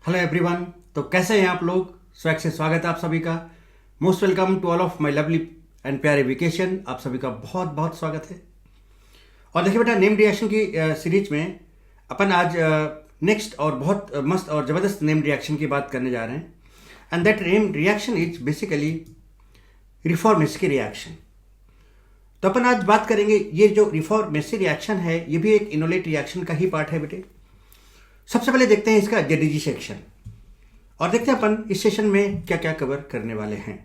Hello everyone. तो कैसे हैं आप लोग? स्वैग से स्वागत है आप सभी का। Most welcome to all of my lovely and प्यारे वेकेशन। आप सभी का बहुत बहुत स्वागत है। और देखिए बेटा, नेम रिएक्शन की सीरीज में अपन आज नेक्स्ट और बहुत मस्त और ज़बरदस्त नेम रिएक्शन की बात करने जा रहे हैं। And that name reaction is basically Reformatsky reaction. तो अपन आज बात करेंगे, ये जो रिफॉर्मेसी रिएक्शन है ये भी एक इनोलेट रिएक्शन का ही पार्ट है बेटे। सबसे पहले देखते हैं इसका जेडीजी सेक्शन और देखते हैं अपन इस सेशन में क्या क्या कवर करने वाले हैं।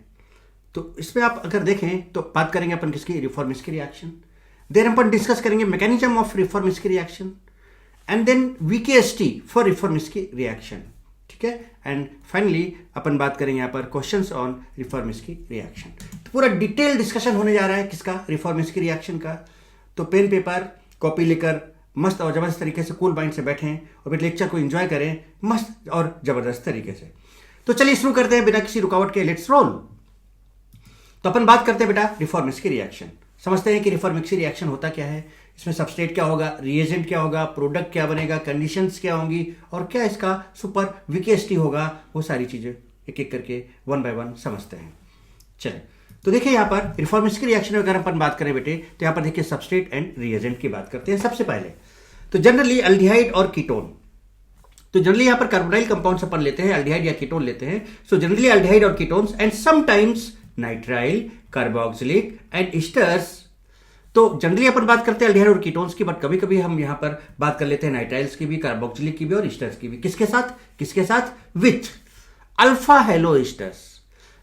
तो इसमें आप अगर देखें तो बात करेंगे अपन किसकी, रिफॉर्मेसी रिएक्शन। देन अपन डिस्कस करेंगे mechanism of Reformatsky reaction and then VKST for Reformatsky reaction, ठीक है। एंड फाइनली अपन बात करेंगे यहाँ पर क्वेश्चंस ऑन रिफॉर्मेसी रिएक्शन। तो पूरा डिटेल डिस्कशन होने जा रहा है किसका, रिफॉर्मेसी रिएक्शन का। तो पेन पेपर कॉपी लेकर मस्त और जबरदस्त तरीके से कूल माइंड से बैठें और फिर लेक्चर को एंजॉय करें मस्त और जबरदस्त तरीके से। तो चलिए शुरू करते हैं बिना किसी रुकावट के, लेट्स रोल। तो अपन बात करते हैं बेटा रिफॉर्मेसी रिएक्शन। समझते हैं कि रिफॉर्मेसी रिएक्शन होता क्या है, इसमें सबस्ट्रेट क्या होगा, रिएजेंट क्या होगा, प्रोडक्ट क्या बनेगा, कंडीशंस क्या होंगी और क्या इसका सुपर वीकेएसटी होगा। वो सारी चीजें एक एक करके वन बाय वन समझते हैं। चलिए, तो देखिए यहाँ पर रिफॉर्मेसी रिएक्शन में अगर अपन बात करें बेटे तो यहाँ पर देखिए सबस्ट्रेट एंड रिएजेंट की बात करते हैं। सबसे पहले तो जनरली अल्डिहाइड और कीटोन। तो जनरली यहाँ पर कार्बोनाइल कंपाउंड्स अपन लेते हैं, अल्डिहाइड या कीटोन लेते हैं। सो जनरली अल्डिहाइड और ketones and sometimes nitrile, carboxylic and esters. तो जनरली अपन बात करते हैं अल्डिहाइड और कीटोन्स की, बट कभी कभी हम यहाँ पर बात कर लेते हैं नाइट्राइल्स की भी, कार्बोक्सिलिक की भी और ईस्टर्स की भी। किसके साथ विथ अल्फा हेलो ईस्टर्स।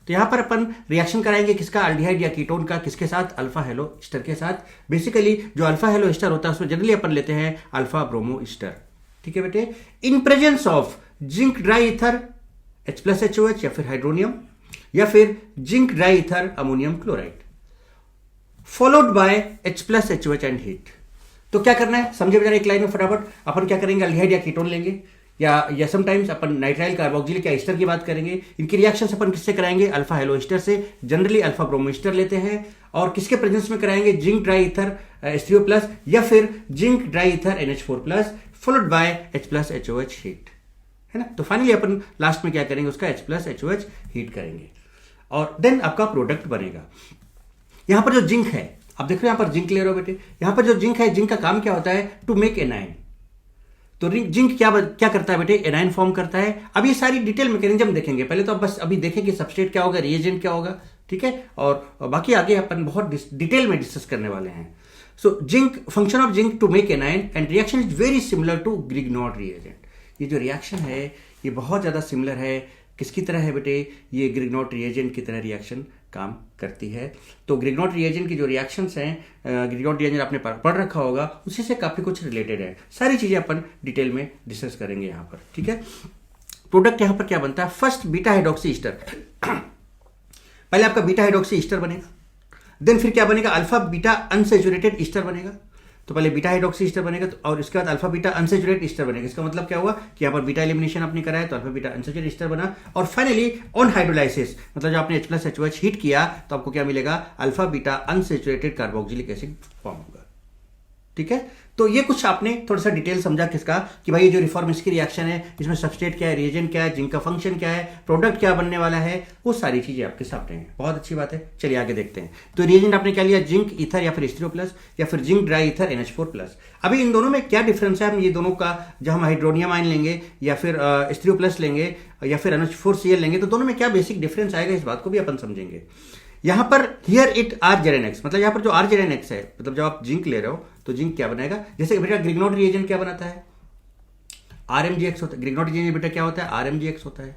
तो यहां पर अपन रिएक्शन कराएंगे किसका, अल्डिहाइड या कीटोन का, किसके साथ, अल्फा हेलो ईस्टर के साथ। बेसिकली जो अल्फा हेलो ईस्टर होता है उसमें जनरली अपन लेते हैं अल्फा ब्रोमो ईस्टर, ठीक है बेटे। इन presence of zinc dry ether H+HOH या फिर हाइड्रोनियम या फिर zinc dry ether ammonium chloride followed by H+HOH and heat. तो क्या करना है समझे बेटा एक लाइन में फटाफट। अपन क्या करेंगे, अल्डिहाइड या कीटोन लेंगे या समटाइम्स अपन नाइट्राइल, कार्बोक्सिलिक या ईस्टर की बात करेंगे। इनकी रिएक्शन अपन किससे कराएंगे, अल्फा हेलो ईस्टर से। जनरली अल्फा ब्रोमो ईस्टर लेते हैं और किसके प्रेजेंस में कराएंगे, जिंक ड्राई ईथर H3O+ या फिर zinc dry ether NH4+ followed by H+HOH heat, है ना। तो फाइनली अपन लास्ट में क्या करेंगे, उसका H+HOH हीट करेंगे और देन आपका प्रोडक्ट बनेगा। यहां पर जो जिंक है, आप देख रहे हो यहां पर जिंक ले रहे हो बेटे। यहां पर जो जिंक है, जिंक का काम क्या होता है, टू मेक एनाइन। तो जिंक क्या करता है बेटे, एनाइन फॉर्म करता है। अब ये सारी डिटेल मैकेनिज्म देखेंगे, पहले तो अब बस अभी देखें कि सबस्ट्रेट क्या होगा, रिएजेंट क्या होगा, ठीक है। और बाकी आगे अपन बहुत डिटेल में डिस्कस करने वाले हैं। So zinc, function of zinc to make enyne and reaction is very similar to Grignard reagent. ये जो रिएक्शन है ये बहुत ज्यादा सिमिलर है। किसकी तरह है बेटे, ये ग्रिग्नॉड रिएजेंट की तरह रिएक्शन काम करती है। तो ग्रिग्नॉड रिएजेंट की जो रिएक्शंस हैं, ग्रिग्नॉड रिएजेंट आपने पढ़ रखा होगा, उसी से काफी कुछ रिलेटेड है। सारी चीजें अपन डिटेल में डिस्कस करेंगे यहाँ पर, ठीक है। प्रोडक्ट यहाँ पर क्या बनता है, फर्स्ट बीटा हाइड्रोक्सी ईस्टर। पहले आपका बीटा हाइड्रोक्सी ईस्टर बनेगा, देन फिर क्या बनेगा, अल्फा बीटा अनसैचुरेटेड ईस्टर बनेगा। तो पहले बीटा हाइड्रोक्सी ईस्टर बनेगा और इसके बाद अल्फा बीटा अनसैचुरेटेड ईस्टर बनेगा। इसका मतलब क्या हुआ कि यहाँ पर बीटा एलिमिनेशन आपने कराया तो अल्फा बीटा अनसैचुरेटेड ईस्टर बना। और फाइनली ऑन हाइड्रोलाइसिस, मतलब जब आपने H+HOH हीट किया तो आपको क्या मिलेगा, alpha beta unsaturated carboxylic acid form होगा, ठीक है। तो ये कुछ आपने थोड़ा सा डिटेल समझा किसका, कि भाई ये जो रिफॉर्मेसी की रिएक्शन है इसमें सबस्ट्रेट क्या है, रिएजेंट क्या है, जिंक का फंक्शन क्या है, प्रोडक्ट क्या बनने वाला है, वो सारी चीजें आपके सामने हैं। बहुत अच्छी बात है, चलिए आगे देखते हैं। तो रिएजेंट आपने क्या लिया, जिंक ईथर या फिर H3O+ या फिर जिंक ड्राई ईथर NH4+। अभी इन दोनों में क्या डिफरेंस है, हम ये दोनों का जब हम हाइड्रोनियम आयन लेंगे या फिर H3O+ लेंगे या फिर NH4Cl लेंगे तो दोनों में क्या बेसिक डिफरेंस आएगा, इस बात को भी अपन समझेंगे। यहां पर हियर इट RZNX, मतलब यहां पर जो RZNX है, मतलब जब आप जिंक ले रहे हो तो जिंक क्या बनाएगा, जैसे बेटा ग्रिग्नॉड रिएजेंट क्या बनाता है, RMgX होता है। ग्रिग्नॉड रिएजेंट बेटा क्या होता है, RMgX होता है,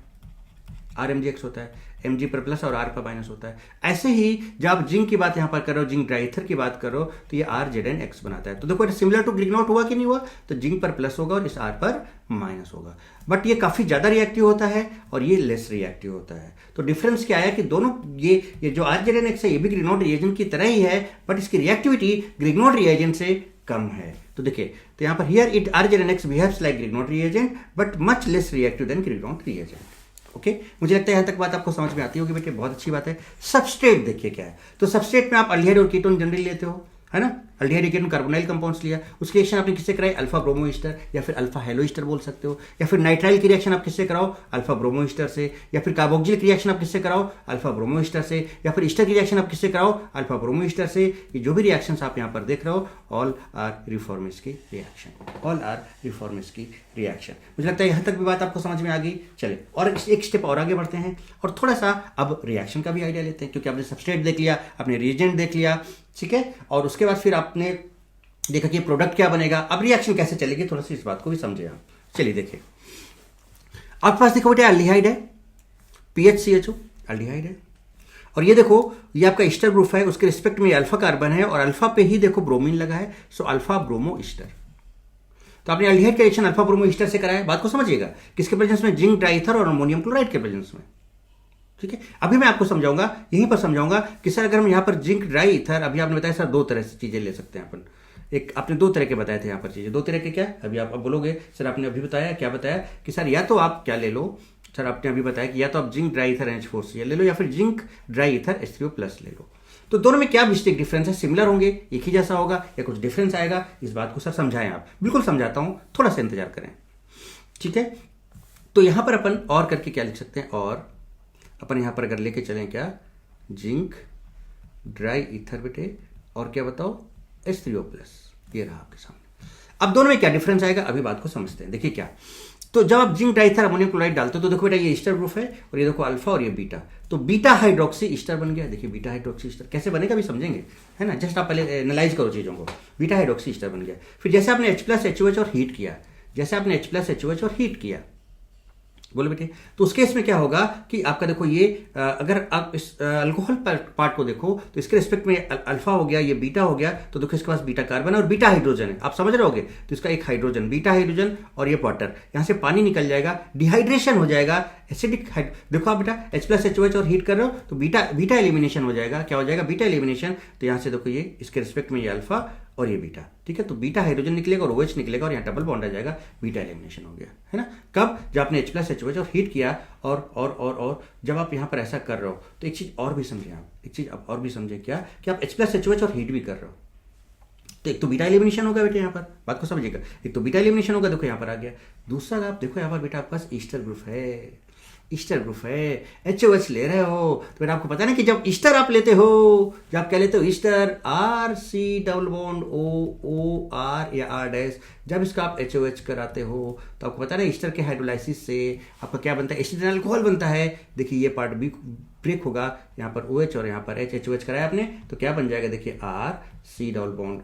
RMgX होता है, Mg पर प्लस और R पर माइनस होता है। ऐसे ही जब आप जिंक की बात यहां पर करो, जिंक ड्राइथर की बात करो तो ये RZNX बनाता है। तो देखो सिमिलर टू ग्रिग्नॉड हुआ कि नहीं हुआ, तो जिंक पर प्लस होगा और इस R पर माइनस होगा। बट ये काफी ज्यादा रिएक्टिव होता है और ये लेस रिएक्टिव होता है। तो डिफरेंस क्या आया कि दोनों ये जो RZNX है ये भी ग्रिग्नॉड रिएजेंट की तरह ही है, बट इसकी रिएक्टिविटी ग्रिग्नॉड रिएजेंट से कम है। तो देखिए, तो यहां पर here it RZNX behaves like Grignard reagent but much less reactive than Grignard reagent. Okay, मुझे लगता है यहां तक बात आपको समझ में आती होगी बेटे, बहुत अच्छी बात है। सबस्ट्रेट देखिए क्या है, तो सबस्ट्रेट में आप अल्डिहाइड और कीटोन जनरली लेते हो। है ना, अल्डिहाइड एकेन कार्बोनाइल कंपाउंड्स लिया, उसकी रिएक्शन आपने किससे कराई, अल्फा ब्रोमो ईस्टर या फिर अल्फा हेलो ईस्टर बोल सकते हो, या फिर नाइट्राइल की रिएक्शन आप किससे कराओ, अल्फा ब्रोमो ईस्टर से, या फिर कार्बोक्सिल की रिएक्शन आप किससे कराओ, अल्फा ब्रोमो ईस्टर से, या फिर ईस्टर की रिएक्शन आप किससे कराओ, अल्फा ब्रोमो ईस्टर से। ये जो भी रिएक्शंस आप यहाँ पर देख रहे हो ऑल आर रिफॉर्मिस की रिएक्शन, ऑल आर रिफॉर्मिस की रिएक्शन। मुझे लगता है यहाँ तक भी बात आपको समझ में आ गई। चले और एक स्टेप और आगे बढ़ते हैं और थोड़ा सा अब रिएक्शन का भी आइडिया लेते हैं, क्योंकि आपने सबस्ट्रेट देख लिया, आपने रिएजेंट देख लिया, ठीक है, और उसके बाद फिर आपने देखा कि प्रोडक्ट क्या बनेगा, अब रिएक्शन कैसे चलेगी, थोड़ा सा इस बात को भी समझे आप। चलिए देखिए, आपके पास देखो बेटा एल्डिहाइड है, PHCHO एल्डिहाइड है, और ये देखो ये आपका ईस्टर ग्रुप है, उसके रिस्पेक्ट में अल्फा कार्बन है और अल्फा पे ही देखो ब्रोमीन लगा है, सो अल्फा ब्रोमो ईस्टर। तो आपने एल्डिहाइड का रिएक्शन अल्फा ब्रोमो ईस्टर से कराया, बात को समझिएगा, किसके प्रेजेंस में, जिंक डाइथर और अमोनियम क्लोराइड के प्रेजेंस में, ठीक है। अभी मैं आपको समझाऊंगा, यहीं पर समझाऊंगा कि सर अगर हम यहाँ पर जिंक ड्राई ईथर, अभी आपने बताया सर दो तरह से चीजें ले सकते हैं अपन, एक आपने दो तरह के बताए थे यहाँ पर चीजें, दो तरह के क्या, अभी आप अब बोलोगे सर आपने अभी बताया क्या बताया कि सर या तो आप क्या ले लो, सर आपने अभी बताया कि या तो आप जिंक ड्राई ईथर NH4Cl ले लो या फिर जिंक ड्राई ईथर H3O+ ले लो। तो दोनों में क्या मिस्टेक डिफरेंस है, सिमिलर होंगे, एक ही जैसा होगा या कुछ डिफरेंस आएगा, इस बात को सर समझाएं आप, बिल्कुल समझाता हूं, थोड़ा सा इंतजार करें, ठीक है। तो यहां पर अपन और करके क्या लिख सकते हैं, और अपन यहां पर अगर लेके चलें क्या, जिंक ड्राई ईथर बेटे और क्या बताओ H3O+, ये रहा आपके सामने। अब दोनों में क्या डिफरेंस आएगा, अभी बात को समझते हैं। देखिए क्या, तो जब आप जिंक डाइथर अमोनियम क्लोराइड डालते हो तो देखो बेटा ये ईस्टर ग्रुप है और ये देखो अल्फा और ये बीटा, तो बीटा हाइड्रोक्सी ईस्टर बन गया। देखिए बीटा हाइड्रोक्सी ईस्टर कैसे बनेगा भी समझेंगे, है ना, जस्ट आप पहले एनालाइज करो चीजों को। बीटा हाइड्रोक्सी ईस्टर बन गया, फिर जैसे आपने H+HOH और हीट किया, जैसे आपने H+HOH और हीट किया, बोलो बेटे, तो उस केस में क्या होगा कि आपका देखो ये अगर आप इस अल्कोहल पार्ट को देखो तो इसके रिस्पेक्ट में अल्फा हो गया, ये बीटा हो गया, तो देखो इसके पास बीटा कार्बन है और बीटा हाइड्रोजन है, आप समझ रहे होगे, तो इसका एक हाइड्रोजन, बीटा हाइड्रोजन और ये वाटर, यहां से पानी निकल जाएगा, डिहाइड्रेशन हो जाएगा, एसिडिक देखो आप बेटा H+HOH और हीट कर रहे हो तो बीटा एलिमिनेशन हो जाएगा, क्या हो जाएगा, बीटा एलिमिनेशन। तो यहां से देखो ये इसके रिस्पेक्ट में ये अल्फा और ये बीटा, ठीक है, तो बीटा हाइड्रोजन निकलेगा और OH निकलेगा और यहाँ डबल बॉन्ड आ जाएगा, बीटा एलिमिनेशन हो गया, है ना। कब, जब आपने H+HOH और हीट किया और जब आप यहाँ पर ऐसा कर रहे हो तो एक चीज और भी समझे आप, एक चीज आप और भी समझे क्या, कि आप H+HOH और हीट भी कर रहे हो तो एक तो बीटा एलिमिनेशन होगा बेटे, यहाँ पर बात को समझिएगा, एक तो बीटा एलिमिनेशन होगा, देखो यहाँ पर आ गया। दूसरा आप देखो यहाँ पर बेटा आपके पास ईस्टर ग्रुप है, ईस्टर ग्रुप है, HOH ले रहे हो तो बेटा आपको पता है ना कि जब ईस्टर आप लेते हो, जब आप क्या लेते हो Easter, RC double bond OR या R', जब इसका आप HOH कराते हो तो आपको पता है ना ईस्टर के हाइड्रोलाइसिस से आपका क्या बनता है, एसिटिल अल्कोहल बनता है। देखिए ये पार्ट भी ब्रेक होगा, यहाँ पर OH और यहाँ पर HOH कराया आपने तो क्या बन जाएगा, देखिए RC डबल बॉन्ड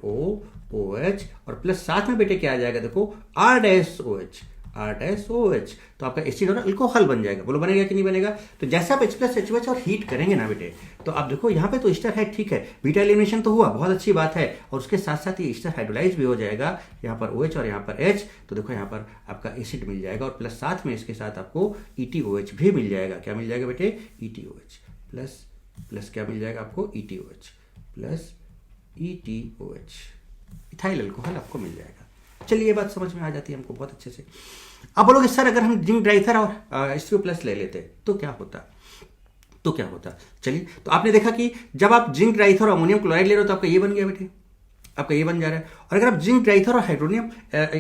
OH और प्लस साथ में बेटे क्या आ जाएगा, देखो R'OH, तो आपका एसिड और अल्कोहल बन जाएगा। बोलो बनेगा कि नहीं बनेगा। तो जैसे आप H+HOH और हीट करेंगे ना बेटे, तो आप देखो यहाँ पे तो ईस्टर है, ठीक है, बीटा एलिमिनेशन तो हुआ, बहुत अच्छी बात है, और उसके साथ साथ ये ईस्टर हाइड्रोलाइज भी हो जाएगा, यहाँ पर OH और यहाँ पर H, तो देखो यहाँ पर आपका एसिड मिल जाएगा और प्लस साथ में इसके साथ आपको ETOH भी मिल जाएगा। क्या मिल जाएगा बेटे, ETOH प्लस क्या मिल जाएगा आपको, ETOH plus ETOH, ethyl alcohol आपको मिल जाएगा। चलिए ये बात समझ में आ जाती है हमको बहुत अच्छे से। अब बोलोगे सर अगर हम जिंक डाइथर और H3O+ ले लेते तो क्या होता, चलिए तो आपने देखा कि जब आप जिंक डाइथर और अमोनियम क्लोराइड ले रहे हो तो आपका ये बन गया बेटे, आपका ये बन जा रहा है। और अगर आप जिंक डाइथर और हाइड्रोनियम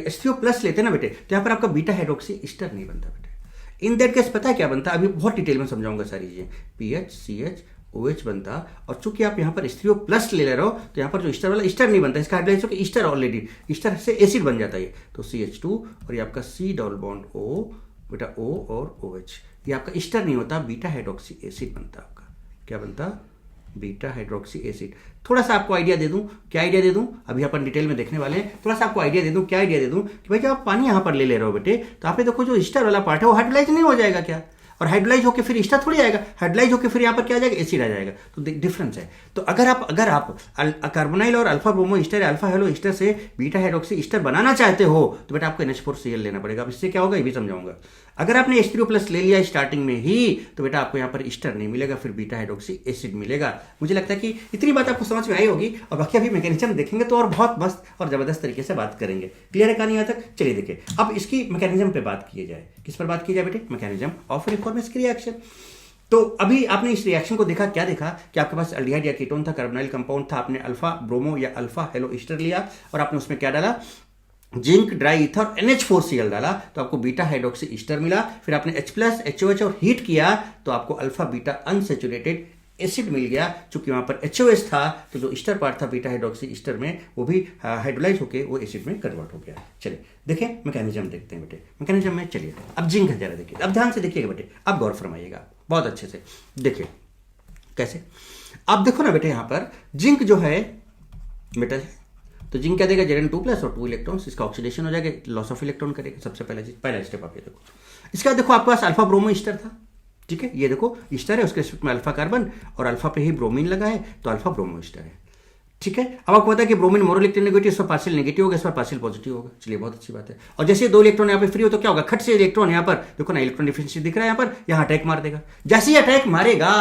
H3O+ लेते ना बेटे तो यहाँ पर आपका बीटा हाइड्रोक्सी ईस्टर नहीं बनता बेटे। इन दैट केस पता है क्या बनता, अभी बहुत डिटेल में समझाऊंगा सारी चीजें, PHCH OH बनता, और चूंकि आप यहाँ पर H3O+ ले रहे हो तो यहाँ पर जो ईस्टर वाला ईस्टर नहीं बनता, इसका हाइड्रोलाइज होकर ईस्टर ऑलरेडी ईस्टर से एसिड बन जाता है, तो CH2 और ये आपका C डबल बॉन्ड O बेटा O और OH, ये आपका ईस्टर नहीं होता, बीटा हाइड्रोक्सी एसिड बनता आपका। क्या बनता, बीटा हाइड्रोक्सी एसिड। थोड़ा सा आपको आइडिया दे दूं, क्या आइडिया दे दूं, अभी अपन डिटेल में देखने वाले हैं, थोड़ा सा आपको आइडिया दे दूं, क्या आइडिया दे दूं कि भाई जब आप पानी यहाँ पर ले रहे हो बेटे तो आप देखो जो ईस्टर वाला पार्ट है वो हाइड्रोलाइज नहीं हो जाएगा क्या, और हाइड्रोलाइज होकर फिर ईस्टर थोड़ी आएगा, हाइड्रोलाइज होकर फिर यहाँ पर क्या आ जाएगा, एसिड आ जाएगा। तो डिफरेंस है। तो अगर आप कार्बोनाइल और alpha bromo Easter, alpha hello Easter से बीटा हाइड्रोक्सी ईस्टर बनाना चाहते हो तो बेटा आपको NH4Cl लेना पड़ेगा। अब इससे क्या होगा ये भी समझाऊंगा। अगर आपने H3O+ ले लिया स्टार्टिंग में ही तो बेटा आपको यहाँ पर ईस्टर नहीं मिलेगा, फिर बीटा हाइड्रोक्सी एसिड मिलेगा। मुझे लगता है कि इतनी बात आपको समझ में आई होगी, और बाकी अभी मैकेनिज्म देखेंगे तो और बहुत मस्त और जबरदस्त तरीके से बात करेंगे। क्लियर है कहानी यहाँ तक? चलिए देखिए अब इसकी मैकेनिज्म पे बात की जाए। किस पर बात की जाए बेटे? मैकेनिज्म ऑफ रिफॉर्मेस की रिएक्शन। तो अभी आपने इस रिएक्शन को देखा, क्या देखा कि आपके पास एल्डिहाइड या कीटोन था, कार्बोनाइल कंपाउंड था, आपने अल्फा ब्रोमो या अल्फा हेलो ईस्टर लिया और आपने उसमें क्या डाला, जिंक ड्राई ईथर NH4Cl डाला, तो आपको बीटा हाइड्रोक्सी ईस्टर मिला। फिर आपने H प्लस HOH और हीट किया तो आपको अल्फा बीटा अनसेचुरेटेड एसिड मिल गया। चूंकि वहां पर HOH था तो जो ईस्टर पार्ट था बीटा हाइड्रोक्सी ईस्टर में वो भी हाइड्रोलाइज होकर वो एसिड में कन्वर्ट हो गया। चलिए देखें मैकेनिज्म देखते हैं बेटे, मैकेनिज्म में चलिए अब जिंक है, जरा देखिए, अब ध्यान से देखिएगा बेटे, अब गौर फरमाइएगा बहुत अच्छे से। देखिए कैसे, अब देखो ना बेटे, यहां पर जिंक जो है बेटा, तो जिंक क्या देगा, Zn2 प्लस और 2 इलेक्ट्रॉन्स, इसका ऑक्सीडेशन हो जाएगा, लॉस ऑफ इलेक्ट्रॉन करेगा। सबसे पहला चीज, पहला स्टेप आप ये देखो। इसके बाद देखो आपके पास अल्फा ब्रोमो ईस्टर था, ठीक है, ये देखो ईस्टर है, उसके में अल्फा कार्बन और अल्फा पे ही ब्रोमीन लगा है, तो अल्फा ब्रोमो ईस्टर है, ठीक है। अब आपको पता है कि ब्रोमीन मोरो इलेक्ट्रोनेगेटिव, इस पर पार्शियल नेगेटिव होगा, इस पर पार्शियल पॉजिटिव होगा। चलिए बहुत अच्छी बात है। और जैसे 2 इलेक्ट्रॉन यहाँ पे फ्री हो तो क्या होगा, खट से इलेक्ट्रॉन यहाँ पर देखो ना, इलेक्ट्रॉन डिफिशिएंसी दिख रहा है यहाँ पर, यहाँ अटैक मार देगा। जैसे ही अटैक मारेगा,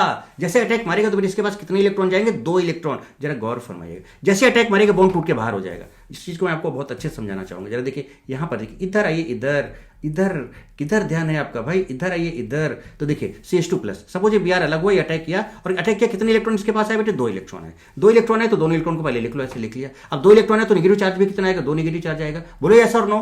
जैसे अटैक मारेगा तो फिर इसके पास कितने इलेक्ट्रॉन जाएंगे, 2 इलेक्ट्रॉन। जरा गौर फरमाइएगा, जैसे अटैक मारेगा बॉन्ड टूट के बाहर हो जाएगा। इस चीज को मैं आपको बहुत अच्छे से समझाना चाहूंगा। जरा देखिए यहाँ पर, देखिए इधर आइए, इधर इधर किधर ध्यान है आपका भाई, इधर आइए इधर। तो देखिए CH2 प्लस, सपोज ये Br अलग हुआ, अटैक किया और अटैक किया, कितने इलेक्ट्रॉन इसके पास आए बेटे, 2 इलेक्ट्रॉन है। 2 इलेक्ट्रॉन है तो दोनों इलेक्ट्रॉन को पहले लिख लो, ऐसे लिख लिया। अब 2 इलेक्ट्रॉन है तो नेगेटिव चार्ज भी कितना आएगा, 2 नेगेटिव चार्ज आएगा। बोलो यस और नो,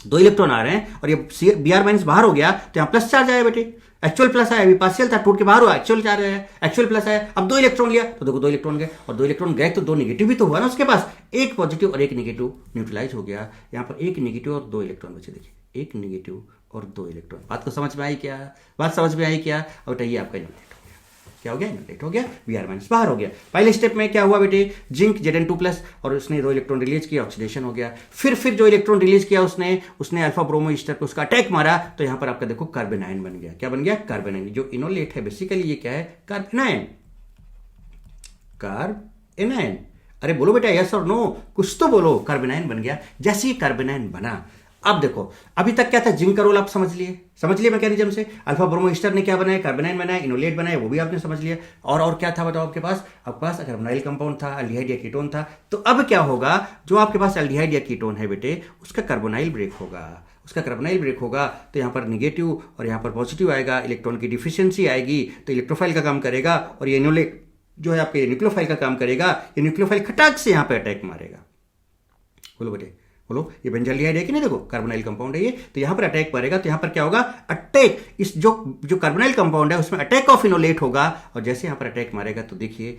2 इलेक्ट्रॉन आ रहे हैं और ये Br माइनस बाहर हो गया तो यहाँ प्लस चार्ज आया बेटे, एक्चुअल प्लस आया, अभी पार्शियल था, टूट के बाहर हुआ, एक्चुअल चार्ज आया, एक्चुअल प्लस आया। अब 2 इलेक्ट्रॉन लिया तो देखो 2 इलेक्ट्रॉन गए, और 2 इलेक्ट्रॉन गए तो 2 नेगेटिव भी तो हुआ ना उसके पास, एक पॉजिटिव और एक नेगेटिव न्यूट्रलाइज हो गया। यहाँ पर एक नेगेटिव और 2 इलेक्ट्रॉन बचे, देखिए एक नेगेटिव और 2 इलेक्ट्रॉन। बात को समझ में आई क्या, बात समझ में आई क्या? और ये आपका इनोलेट हो गया, क्या हो गया, इनोलेट हो गया, Br माइनस बाहर हो गया। पहले स्टेप में क्या हुआ बेटे, जिंक Zn2 प्लस और उसने 2 इलेक्ट्रॉन रिलीज किया, ऑक्सीडेशन हो गया। फिर जो इलेक्ट्रॉन रिलीज किया उसने अल्फा ब्रोमो ईस्टर को उसका अटैक मारा, तो यहां पर आपका देखो कार्बेनाइन बन गया। क्या बन गया, कार्बेनाइन। जो इनोलेट है बेसिकली ये क्या है, कार्बेनाइन, कार्बेनाइन। अरे बोलो बेटा यस और नो, कुछ तो बोलो। कार्बेनाइन बन गया। जैसे ही कार्बेनाइन बना, अब देखो अभी तक क्या था, जिंक का रोल आप समझ लिए मैकेनिज्म से। अल्फा ब्रोमो ईस्टर ने क्या बनाया, कार्बेनाइन बनाया, इनोलेट बनाया, वो भी आपने समझ लिया। और क्या था बताओ, आपके पास कार्बोनाइल कंपाउंड था, एल्डिहाइड या कीटोन था। तो अब क्या होगा, जो आपके पास एल्डिहाइड या कीटोन है बेटे, उसका कार्बोनाइल ब्रेक होगा, तो यहां पर निगेटिव और यहां पर पॉजिटिव आएगा, इलेक्ट्रॉन की डिफिशियंसी आएगी, तो इलेक्ट्रोफाइल का काम करेगा, और ये इनोलेट जो है आपके न्यूक्लियोफाइल का काम करेगा। ये न्यूक्लियोफाइल खटाक से यहां पर अटैक मारेगा। बोलो बेटे बोलो, ये बेंजाल्डिहाइड है कि नहीं, देखो कार्बोनाइल कंपाउंड है ये, तो यहां पर अटैक मारेगा, तो यहां पर क्या होगा, अटैक, इस जो कार्बोनाइल कंपाउंड है उसमें अटैक ऑफ इनोलेट होगा। और जैसे यहां पर अटैक मारेगा तो देखिए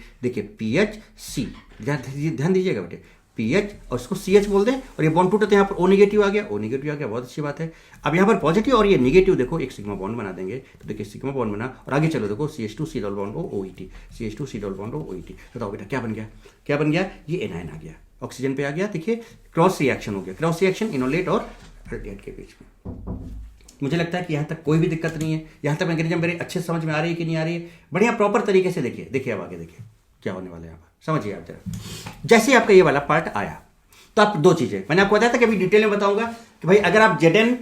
PHC, ध्यान दीजिएगा बेटे, PH और उसको CH बोल दें, और ये बॉन्ड टूटे तो यहां पर O नेगेटिव आ गया, बहुत अच्छी बात है। अब यहां पर पॉजिटिव और ये नेगेटिव देखो एक सिग्मा बॉन्ड बना देंगे, तो देखिए सिग्मा बॉन्ड बना, और आगे चलो देखो CH2 C double bond OET, CH2 C double bond OET। बताओ बेटा क्या बन गया, ये एनायन आ गया, ऑक्सीजन पे आ गया। देखिए क्रॉस रिएक्शन हो गया, क्रॉस रिएक्शन इनोलेट और एल्डिहाइड के बीच में। मुझे लगता है कि यहां तक कोई भी दिक्कत नहीं है, यहां तक मैकेनिज्म मेरे अच्छे से समझ में आ रही है कि नहीं आ रही है, बढ़िया प्रॉपर तरीके से देखिए अब आगे देखिए क्या होने वाला है यहाँ पर, समझिए आप जरा। जैसे ही आपका ये वाला पार्ट आया तो आप 2 चीजें मैंने आपको बताया था कि अभी डिटेल में बताऊंगा कि भाई अगर आप Zn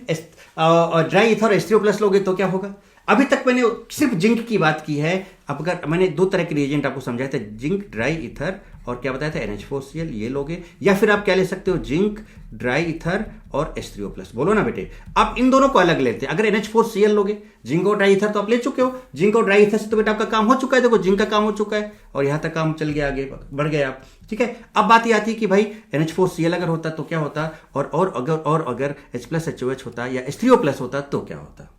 और ड्राई ईथर H3O प्लस लोगे तो क्या होगा। अभी तक मैंने सिर्फ जिंक की बात की है। अब अगर मैंने 2 तरह के रिएजेंट आपको समझाया था, जिंक ड्राई ईथर और क्या बताया था NH4Cl, ये लोगे, या फिर आप क्या ले सकते हो, जिंक ड्राई ईथर और H3O प्लस। बोलो ना बेटे, आप इन दोनों को अलग लेते हैं। अगर NH4Cl लोगे, जिंक और ड्राई ईथर तो आप ले चुके हो, जिंक और ड्राई ईथर से तो बेटा आपका काम हो चुका है, देखो जिंक का काम हो चुका है और यहां तक काम चल गया, आगे बढ़ गए आप, ठीक है। अब बात ये आती है कि भाई NH4Cl अगर होता तो क्या होता, और अगर H प्लस HOH होता या H3O प्लस होता तो क्या होता,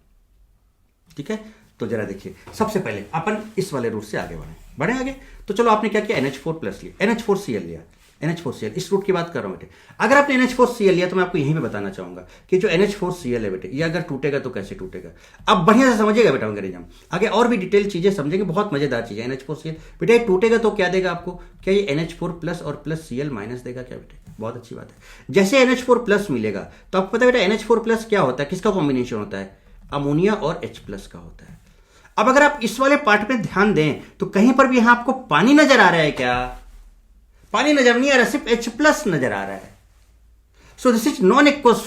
ठीक है। तो जरा देखिए, सबसे पहले अपन इस वाले रूट से आगे बढ़े आगे। तो चलो आपने क्या किया, NH4 प्लस लिया, NH4Cl लिया, NH4Cl, इस रूट की बात कर रहा हूं बेटे। अगर आपने NH4Cl लिया तो मैं आपको यहीं पे बताना चाहूंगा कि जो NH4Cl है बेटे, ये अगर टूटेगा तो कैसे टूटेगा। अब बढ़िया से समझिएगा बेटा मैकेनिज्म, आगे और भी डिटेल चीजें समझेंगे, बहुत मजेदार चीजें। NH4Cl बेटे टूटेगा तो क्या देगा आपको, क्या ये NH4 प्लस और प्लस Cl माइनस देगा क्या बेटे, बहुत अच्छी बात है। जैसे NH4 प्लस मिलेगा तो आपको पता है बेटा NH4 प्लस क्या होता है, किसका कॉम्बिनेशन होता है, अमोनिया और H प्लस का होता है। अब अगर आप इस वाले पार्ट पे ध्यान दें तो कहीं पर भी यहां आपको पानी नजर आ रहा है क्या, पानी नजर नहीं आ रहा, सिर्फ H प्लस नजर आ रहा है। So this is non aqueous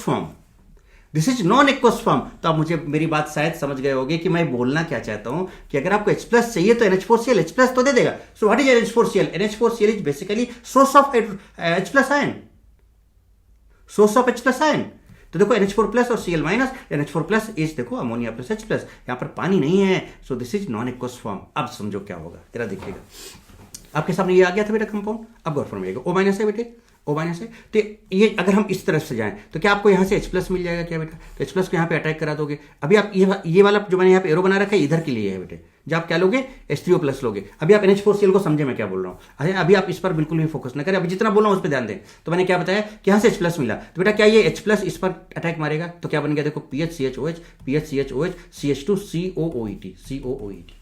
form, तो आप मुझे मेरी बात शायद समझ गए होंगे कि मैं बोलना क्या चाहता हूं, कि अगर आपको H प्लस चाहिए तो NH4Cl H प्लस तो दे देगा। So what is NH4Cl, NH4Cl is basically source of H plus ion, source of H plus ion. तो देखो NH4 प्लस और Cl minus, NH4 plus is देखो अमोनिया प्लस H प्लस, यहाँ पर पानी नहीं है, so this is non aqueous form. अब समझो क्या होगा, जरा देखिएगा, आपके सामने ये आ गया था बेटा कंपाउंड, अब गौर फरमाइएगा O माइनस है बेटे, O माइनस है, तो ये अगर हम इस तरफ से जाएं तो क्या आपको यहाँ से H प्लस मिल जाएगा क्या बेटा, तो H प्लस को यहाँ पे अटैक करा दोगे। अभी आप ये वाला जो मैंने यहाँ पे एरो बना रखा है इधर के लिए है बेटे, जब आप क्या लोगे H3O प्लस लोगे। अभी आप NH4Cl को समझे मैं क्या बोल रहा हूँ, अरे अभी आप इस पर बिल्कुल भी फोकस न करें, अभी जितना बोल रहा हूँ उस पर ध्यान दें। तो मैंने क्या बताया कि यहाँ से H प्लस मिला, तो बेटा क्या ये H प्लस इस पर अटैक मारेगा, तो क्या बन गया देखो PHCHOH PHCHOH CH2 COOET COOET।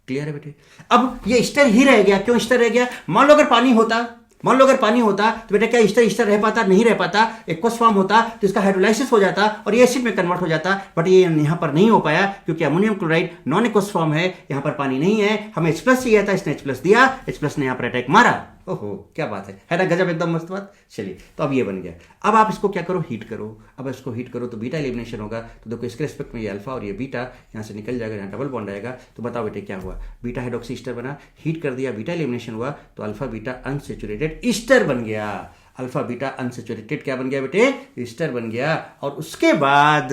Clear है बेटे। अब ये ईस्टर ही रह गया, क्यों ईस्टर रह गया, मान लो अगर पानी होता तो बेटा क्या ईस्टर रह पाता, नहीं रह पाता, एक्वस फॉर्म होता तो इसका हाइड्रोलाइसिस हो जाता और ये एसिड में कन्वर्ट हो जाता, बट ये यहाँ पर नहीं हो पाया क्योंकि ammonium chloride non aqueous form है, यहाँ पर पानी नहीं है, हमें H प्लस चाहिए था, इसने H प्लस दिया, H प्लस ने यहाँ पर अटैक मारा। ओहो क्या बात है ना, गजब, एकदम मस्त बात। चलिए तो अब ये बन गया, अब आप इसको क्या करो, हीट करो। अब इसको हीट करो तो बीटा एलिमिनेशन होगा, तो देखो इसके रिस्पेक्ट में ये अल्फा और ये बीटा यहाँ से निकल जाएगा, यहाँ डबल बॉन्ड आएगा, तो बताओ बेटे क्या हुआ, बीटा हाइड्रोक्सी ईस्टर बना, हीट कर दिया, बीटा एलिमिनेशन हुआ, तो अल्फा बीटा अनसेचुरेटेड ईस्टर बन गया। अल्फा बीटा अनसेचुरेटेड क्या बन गया बेटे, ईस्टर बन गया। और उसके बाद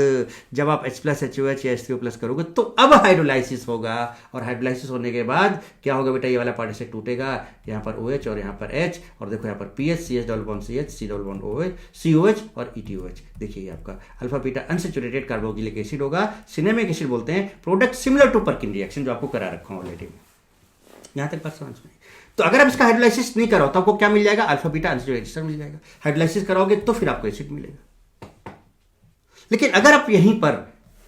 जब आप H प्लस HOH या H3O प्लस करोगे तो अब हाइड्रोलाइसिस होगा, और हाइड्रोलाइसिस होने के बाद क्या होगा बेटा, ये वाला पार्ट से टूटेगा, यहाँ पर OH और यहाँ पर H, और देखो यहाँ पर PH CH double bond CH C double bond OH COH और ETOH। देखिए आपका alpha beta unsaturated carboxylic acid होगा, सिनेमिक एसिड बोलते हैं, product similar to Perkin reaction जो आपको करा रखा हूँ ऑलरेडी। यहाँ तक बात समझ में। तो अगर आप इसका हाइड्रोलाइसिस नहीं कराओ तो आपको क्या मिल जाएगा, अल्फा बीटा अनसेचुरेटेड ईस्टर मिल जाएगा। हाइड्रोलाइसिस कराओगे तो फिर आपको एसिड मिलेगा। लेकिन अगर आप यहीं पर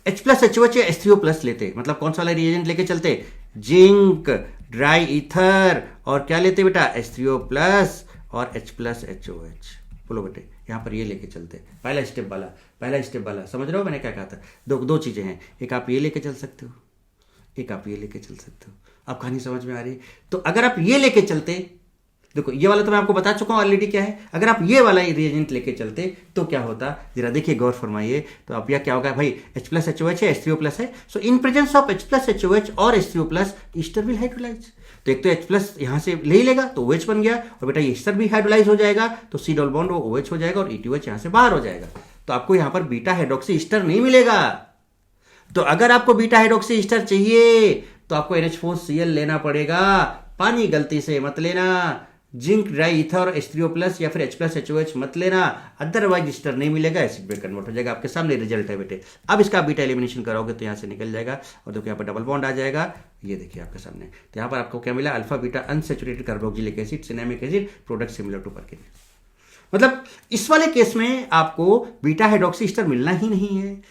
H प्लस HOH या H3O प्लस लेते, मतलब कौन सा वाला रिएजेंट लेके चलते, जिंक, ड्राई ईथर, और क्या लेते बेटा, H3O प्लस और H प्लस HOH। बोलो बेटे, यहाँ पर ये लेके चलते, पहला स्टेप वाला समझ रहे हो मैंने क्या कहा था। दो चीजें हैं, एक आप ये लेके चल सकते हो, एक आप ये लेके चल सकते हो। अब कहानी समझ में आ रही। तो अगर आप ये लेके चलते, देखो ये वाला तो मैं आपको बता चुका हूं ऑलरेडी क्या है, अगर आप ये वाला रिएजेंट लेके चलते तो क्या होता, जरा देखिए गौर फरमाइए। तो अब यह क्या होगा भाई, H प्लस HOH है, H3O प्लस है, so in presence of H plus HOH और H3O plus Easter will hydrolyse. तो एक तो H प्लस यहां से ले ही लेगा तो OH बन गया, और बेटा ये ईस्टर भी हाइड्रोलाइज हो जाएगा, तो C डबल बॉन्ड OH हो जाएगा और ETOH यहां से बाहर हो जाएगा। तो आपको यहां पर बीटा हाइड्रोक्सी ईस्टर नहीं मिलेगा। तो अगर आपको बीटा हाइड्रोक्सी ईस्टर चाहिए तो आपको NH4Cl लेना पड़ेगा, पानी गलती से मत लेना, जिंक ड्राई ईथर और H3O प्लस या फिर H प्लस HOH मत लेना, अदरवाइज ईस्टर नहीं मिलेगा, एसिड में कन्वर्ट हो जाएगा। आपके सामने रिजल्ट है बेटे। अब इसका बीटा एलिमिनेशन करोगे तो यहाँ से निकल जाएगा, और देखो यहाँ पर डबल बॉन्ड आ जाएगा, ये देखिए आपके सामने। तो यहाँ पर आपको क्या मिला, alpha beta unsaturated carboxylic acid, cinnamic acid, product similar to Perkin. मतलब इस वाले केस में आपको बीटा हाइड्रोक्सी ईस्टर मिलना ही नहीं है।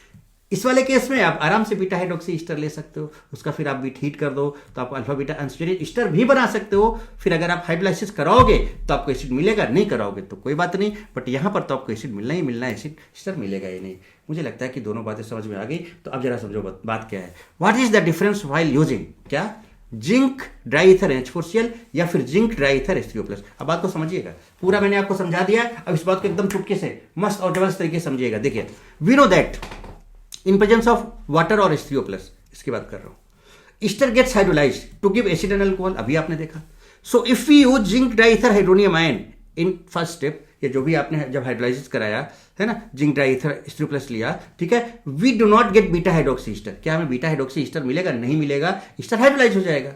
इस वाले केस में आप आराम से बीटा हाइड्रोक्सी ईस्टर ले सकते हो, उसका फिर आप बीट हीट कर दो तो आप अल्फा बीटा अनसेचुरेटेड ईस्टर भी बना सकते हो। फिर अगर आप हाइड्रोलाइसिस कराओगे तो आपको एसिड मिलेगा, नहीं कराओगे तो कोई बात नहीं, बट यहाँ पर तो आपको एसिड मिलना ही मिलना है, एसिड ईस्टर मिलेगा ही नहीं। मुझे लगता है कि दोनों बातें समझ में आ गई। तो अब जरा समझो बात क्या है, what is the difference while using क्या, जिंक ड्राई ईथर NH4Cl या फिर zinc dry ether H3O plus. अब बात को समझिएगा, पूरा मैंने आपको समझा दिया, अब इस बात को एकदम चुटके से मस्त और जबरदस्त तरीके से समझिएगा। देखिए, we know that in presence of water और H3O प्लस, इसकी बात कर रहा हूं, ester gets hydrolysed to give acid and alcohol, अभी आपने देखा। So if we use zinc di ether hydronium ion in first step, ये जो भी आपने जब हाइड्रोलाइसिस कराया है ना, zinc di ether H3O plus लिया, ठीक है, we do not get beta hydroxy ester. क्या हमें बीटा हाइड्रोक्सी ईस्टर मिलेगा, नहीं मिलेगा, ईस्टर हाइड्रोलाइज हो जाएगा।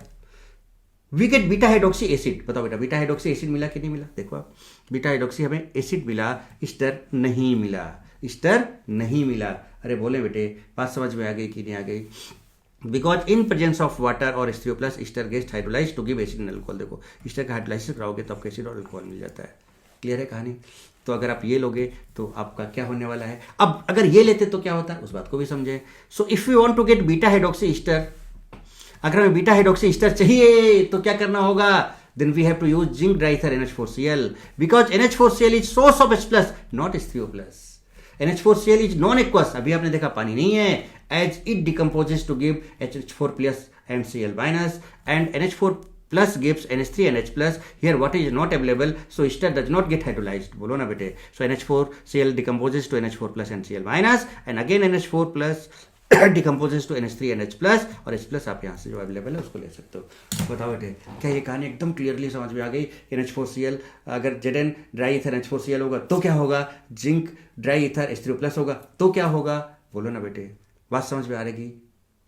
We get beta hydroxy acid, बताओ बेटा बीटा हाइड्रोक्सी एसिड मिला कि नहीं मिला, देखो आप, बीटा हाइड्रोक्सी हमें एसिड मिला, ईस्टर नहीं मिला, ईस्टर नहीं मिला। अरे बोले बेटे, बात समझ में आ गई कि नहीं आ गई। Because in presence of water और H3O plus ester gets hydrolyse to give acid and alcohol. देखो ईस्टर का हाइड्रोलाइसिस कराओगे तो आपको एसिड और अल्कोहल मिल जाता है। क्लियर है कहानी। तो अगर आप ये लोगे तो आपका क्या होने वाला है। अब अगर ये लेते तो क्या होता है, उस बात को भी समझे। So if you want to get beta hydroxy ester, अगर हमें बीटा हाइड्रोक्सी ईस्टर चाहिए तो क्या करना होगा, then we have to use zinc diether NH4Cl, because NH4Cl is source of H plus, not H3O plus. NH4Cl is non-aqueous, अभी आपने देखा पानी नहीं है, as it decomposes to give HH4 plus and Cl minus, and NH4 plus gives NH3 and H plus. Here what is not available, so ester does not get hydrolyzed. बोलो ना बेटे. So NH4Cl decomposes to NH4 plus and Cl minus, and again NH4 plus decomposes to NH3 NH plus, और H plus आप यहाँ से जो available है उसको ले सकते हो। बताओ बेटे, क्या ये कहानी एकदम क्लियरली समझ में आ गई? NH4Cl, अगर Zn ड्राई ईथर NH4Cl होगा तो क्या होगा? Zinc dry ether H3O plus होगा तो क्या होगा? बोलो ना बेटे, बात समझ में आ रही?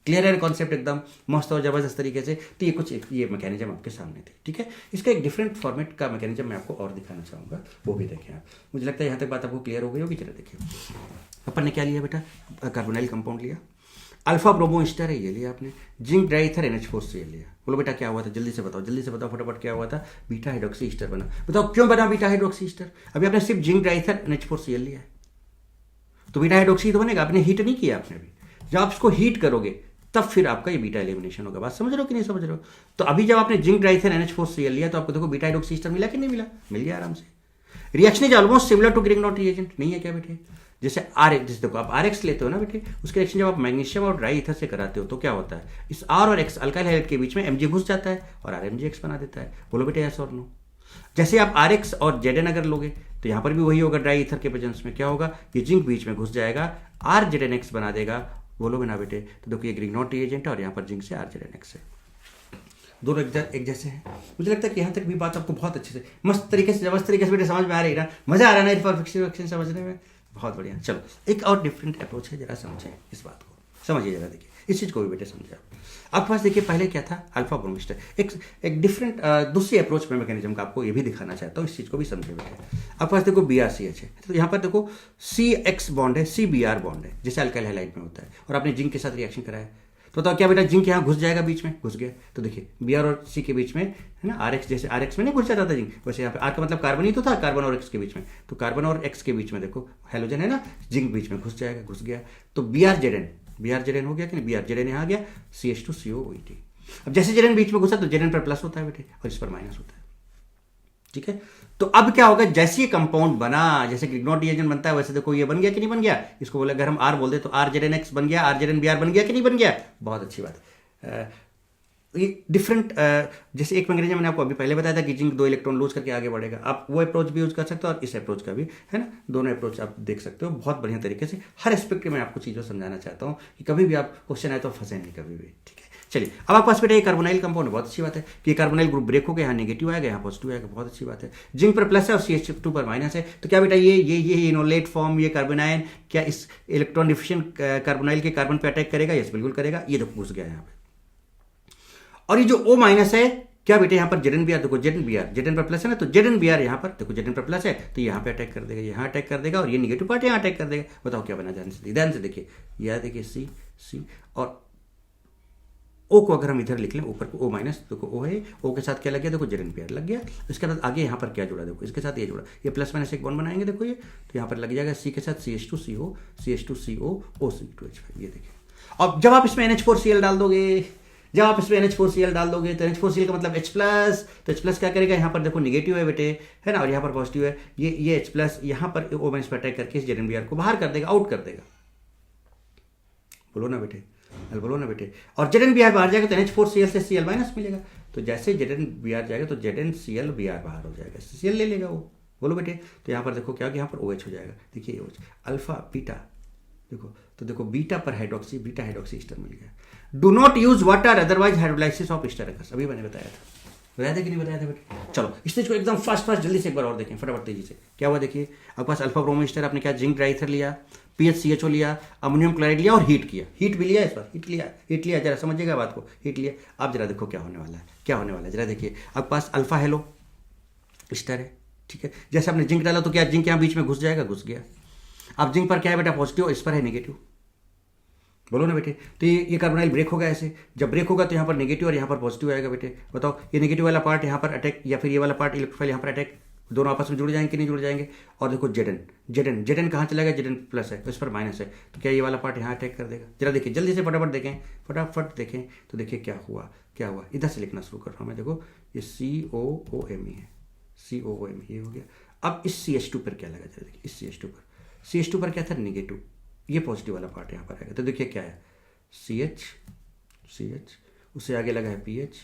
क्लियर है कॉन्सेप्ट एकदम मस्त और जबरदस्त तरीके से। तो ये कुछ ये मैकेनिज्म आपके सामने थी, ठीक है। इसका एक डिफरेंट फॉर्मेट का मैकेनिज्म मैं आपको और दिखाना चाहूँगा, वो भी देखें आप। मुझे लगता है यहाँ तक बात आपको क्लियर हो गई होगी। चलो देखिए, अपन ने क्या लिया बेटा? कार्बोनाइल कंपाउंड लिया, अल्फा ब्रोमो ईस्टर है ये लिया आपने, जिंक डाइथर NH4Cl लिया। बोलो बेटा क्या हुआ था? जल्दी से बताओ, जल्दी से बताओ फटाफट, क्या हुआ था? बीटा हाइड्रोक्सी ईस्टर बना। बताओ क्यों बना बीटा हाइड्रोक्सी ईस्टर? अभी आपने सिर्फ जिंक डाइथर NH4Cl लिया है तो बीटा हाइड्रोक्सी तो बनेगा, आपने हीट नहीं किया आपने अभी। जब आप इसको हीट करोगे तब फिर आपका ये बीटा एलिमिनेशन होगा। बात समझ रहे हो कि नहीं समझ रहे हो? तो अभी जब आपने जिंक डाइथर NH4Cl लिया तो आपको देखो बीटा हाइड्रोक्सी ईस्टर मिला कि नहीं मिला? मिल गया आराम से। Reaction is almost similar to Grignard reagent, नहीं है क्या बेटे? जैसे जैसे देखो आप RX लेते हो ना बेटे, उसके रिएक्शन जब आप मैग्नीशियम और ड्राई ईथर से कराते हो तो क्या होता है? इस R और X अल्काइल हाइड्राइड के बीच में Mg घुस जाता है और RMgX बना देता है। बोलो बेटे यस और नो? जैसे आप RX और Zn अगर लोगे तो यहां पर भी वही होगा, ड्राई ईथर के प्रेजेंस में क्या होगा? ये जिंक बीच में घुस जाएगा, RZnX बना देगा। बोलो ना बेटे? तो देखो ये ग्रिग्नॉट रिएजेंट है और यहाँ पर जिंक से RZnX है, दोनों एक जैसे हैं। मुझे लगता है कि यहाँ तक भी बात आपको बहुत अच्छे से मस्त तरीके से जबरदस्त तरीके से बेटे समझ में आ रही है ना? मजा आ रहा है ना परफेक्शन समझने में? बहुत बढ़िया। चलो एक और डिफरेंट अप्रोच है, जरा समझें इस बात को, समझिए जरा, देखिए इस चीज़ को भी बेटे समझे आप। आपके पास देखिए पहले क्या था? Alpha bromo Easter. एक डिफरेंट दूसरी अप्रोच में मैकेनिज्म का आपको ये भी दिखाना चाहता हूँ, इस चीज़ को भी समझे बेटे। आपके पास देखो BrCH है, तो यहाँ पर देखो CX बॉन्ड है, CBr बॉन्ड है, जैसे अल्काइल हैलाइड में होता है, और आपने जिंक के साथ रिएक्शन कराया तो बताओ क्या बेटा? जिंक यहाँ घुस जाएगा बीच में, घुस गया। तो देखिए Br और C के बीच में है ना, RX, जैसे RX में नहीं घुस जाता था जिंक, वैसे यहाँ पे R का मतलब कार्बन ही तो था, कार्बन और X के बीच में। तो कार्बन और X के बीच में देखो हेलोजन है ना, जिंक बीच में घुस जाएगा, घुस गया। तो BrZn हो गया कि नहीं? BrZn यहाँ आ गया, CH2COOET। अब जैसे Zn बीच में घुसा तो Zn पर प्लस होता है बेटे और इस पर माइनस होता है, ठीक है। तो अब क्या होगा? जैसे ये कंपाउंड बना, जैसे ग्रिग्नॉट रिएजेंट बनता है, वैसे देखो ये बन गया कि नहीं बन गया? इसको बोले अगर हम R बोल दे तो RZnX बन गया, RZnBr बन गया कि नहीं बन गया? बहुत अच्छी बात है। ये डिफरेंट, जैसे एक मैकेनिज्म मैंने आपको अभी पहले बताया था कि जिंक 2 इलेक्ट्रॉन लूज करके आगे बढ़ेगा, आप वो अप्रोच भी यूज कर सकते हो और इस अप्रोच का भी, है ना। दोनों अप्रोच आप देख सकते हो बहुत बढ़िया तरीके से। हर एस्पेक्ट में आपको चीज़ों समझाना चाहता हूँ कि कभी भी आप क्वेश्चन आए तो फंसे नहीं कभी भी, ठीक है। चलिए अब आपके पास बेटा ये कार्बोनाइल कंपाउंड, बहुत अच्छी बात है कि कार्बोनाइल ग्रुप ब्रेक हो गया, यहाँ नेगेटिव आएगा, यहाँ पॉजिटिव आएगा, बहुत अच्छी बात है। जिंक पर प्लस है और CH2 पर माइनस है, तो क्या बेटा ये इनोलेट फॉर्म, ये कार्बोनाइन क्या इस इलेक्ट्रॉन डिफिशिएंट कार्बोनाइल के कार्बन पर अटैक करेगा? यस बिल्कुल करेगा। ये देखो घुस गया यहाँ पे। और ये जो O माइनस है क्या बेटे? यहाँ पर ZnBr, देखो Zn पर प्लस है ना, तो ZnBr यहाँ पर देखो Zn पर प्लस है तो यहाँ पे अटैक कर देगा, यहाँ अटैक कर देगा, और ये निगेटिव पार्ट यहाँ अटैक कर देगा। बताओ क्या बना? ध्यान से देखिए, यह देखिए C और O को अगर हम इधर लिख लें, ऊपर को O माइनस, देखो O है, O के साथ क्या लग गया? देखो ZnBr लग गया। इसके बाद आगे यहाँ पर क्या जुड़ा? देखो इसके साथ ये जुड़ा, ये प्लस माइनस एक बॉन्ड बनाएंगे, देखो ये, तो यहाँ पर लग जाएगा C के साथ CH2CO, CH2CO OC2H5। ये देखिए, अब जब आप इसमें NH4Cl डाल दोगे, जब आप इसमें NH4Cl डाल दोगे तो NH4Cl का मतलब H प्लस, तो H प्लस क्या करेगा? यहाँ पर देखो निगेटिव है बेटे, है ना, और यहाँ पर पॉजिटिव है, ये H प्लस यहाँ पर O माइनस पर अटैक करके इस ZnBr को बाहर कर देगा, आउट कर देगा। बोलो ना बेटे, बोलो ना बेटे। और ZnBr बाहर जाएगा तो NH4Cl से Cl माइनस मिलेगा, तो जैसे ZnBr जाएगा तो ZnClBr बाहर हो जाएगा, Cl ले लेगा वो। बोलो बेटे, तो यहाँ पर देखो क्या, यहाँ पर OH हो जाएगा, देखिए OH, अल्फा बीटा, देखो तो देखो बीटा पर हाइड्रोक्सी, बीटा हाइड्रोक्सी ईस्टर मिल गया। Do not use water otherwise hydrolysis of Easter occurs, अभी मैंने बताया था कि नहीं बताया था बेटे? चलो इस चीज को एकदम फास्ट जल्दी से एक बार और देखें फटाफट तेजी से। क्या हुआ देखिए, आपके पास अल्फा ब्रोमो ईस्टर, आपने क्या जिंक ड्राइथर लिया, PHCHO लिया, अमोनियम क्लोराइड लिया और हीट किया, हीट भी लिया, इस बार हीट लिया, जरा समझिएगा बात को, हीट लिया। आप जरा देखो क्या होने वाला है, क्या होने वाला है, जरा देखिए। आपके पास अल्फा हेलो ईस्टर है, ठीक है। जैसे आपने जिंक डाला तो क्या जिंक यहाँ बीच में घुस जाएगा? घुस गया। अब जिंक पर क्या है बेटा? पॉजिटिव, इस पर है नेगेटिव। बोलो ना बेटे, तो ये कार्बोनाइल ब्रेक होगा ऐसे, जब ब्रेक होगा तो यहाँ पर नेगेटिव और यहाँ पर पॉजिटिव आएगा बेटे। बताओ ये नेगेटिव वाला पार्ट यहाँ पर अटैक, या फिर ये वाला पार्ट इलेक्ट्रोफाइल यहाँ पर अटैक, दोनों आपस में जुड़ जाएंगे कि नहीं जुड़ जाएंगे? और देखो Zn कहाँ चला गया? Zn प्लस है तो इस पर माइनस है, तो क्या ये वाला पार्ट यहाँ अटैक कर देगा? जरा देखिए जल्दी से फटाफट देखें, तो देखिए क्या हुआ, इधर से लिखना शुरू कर रहा हूँ मैं। देखो ये COOMe है, COOMe ये हो गया। अब इस CH2 पर क्या लगा? जरा देखिए इस CH2 पर क्या था? नेगेटिव, ये पॉजिटिव वाला पार्ट यहाँ पर आएगा, तो देखिए क्या है? CH, उससे आगे लगा है PH,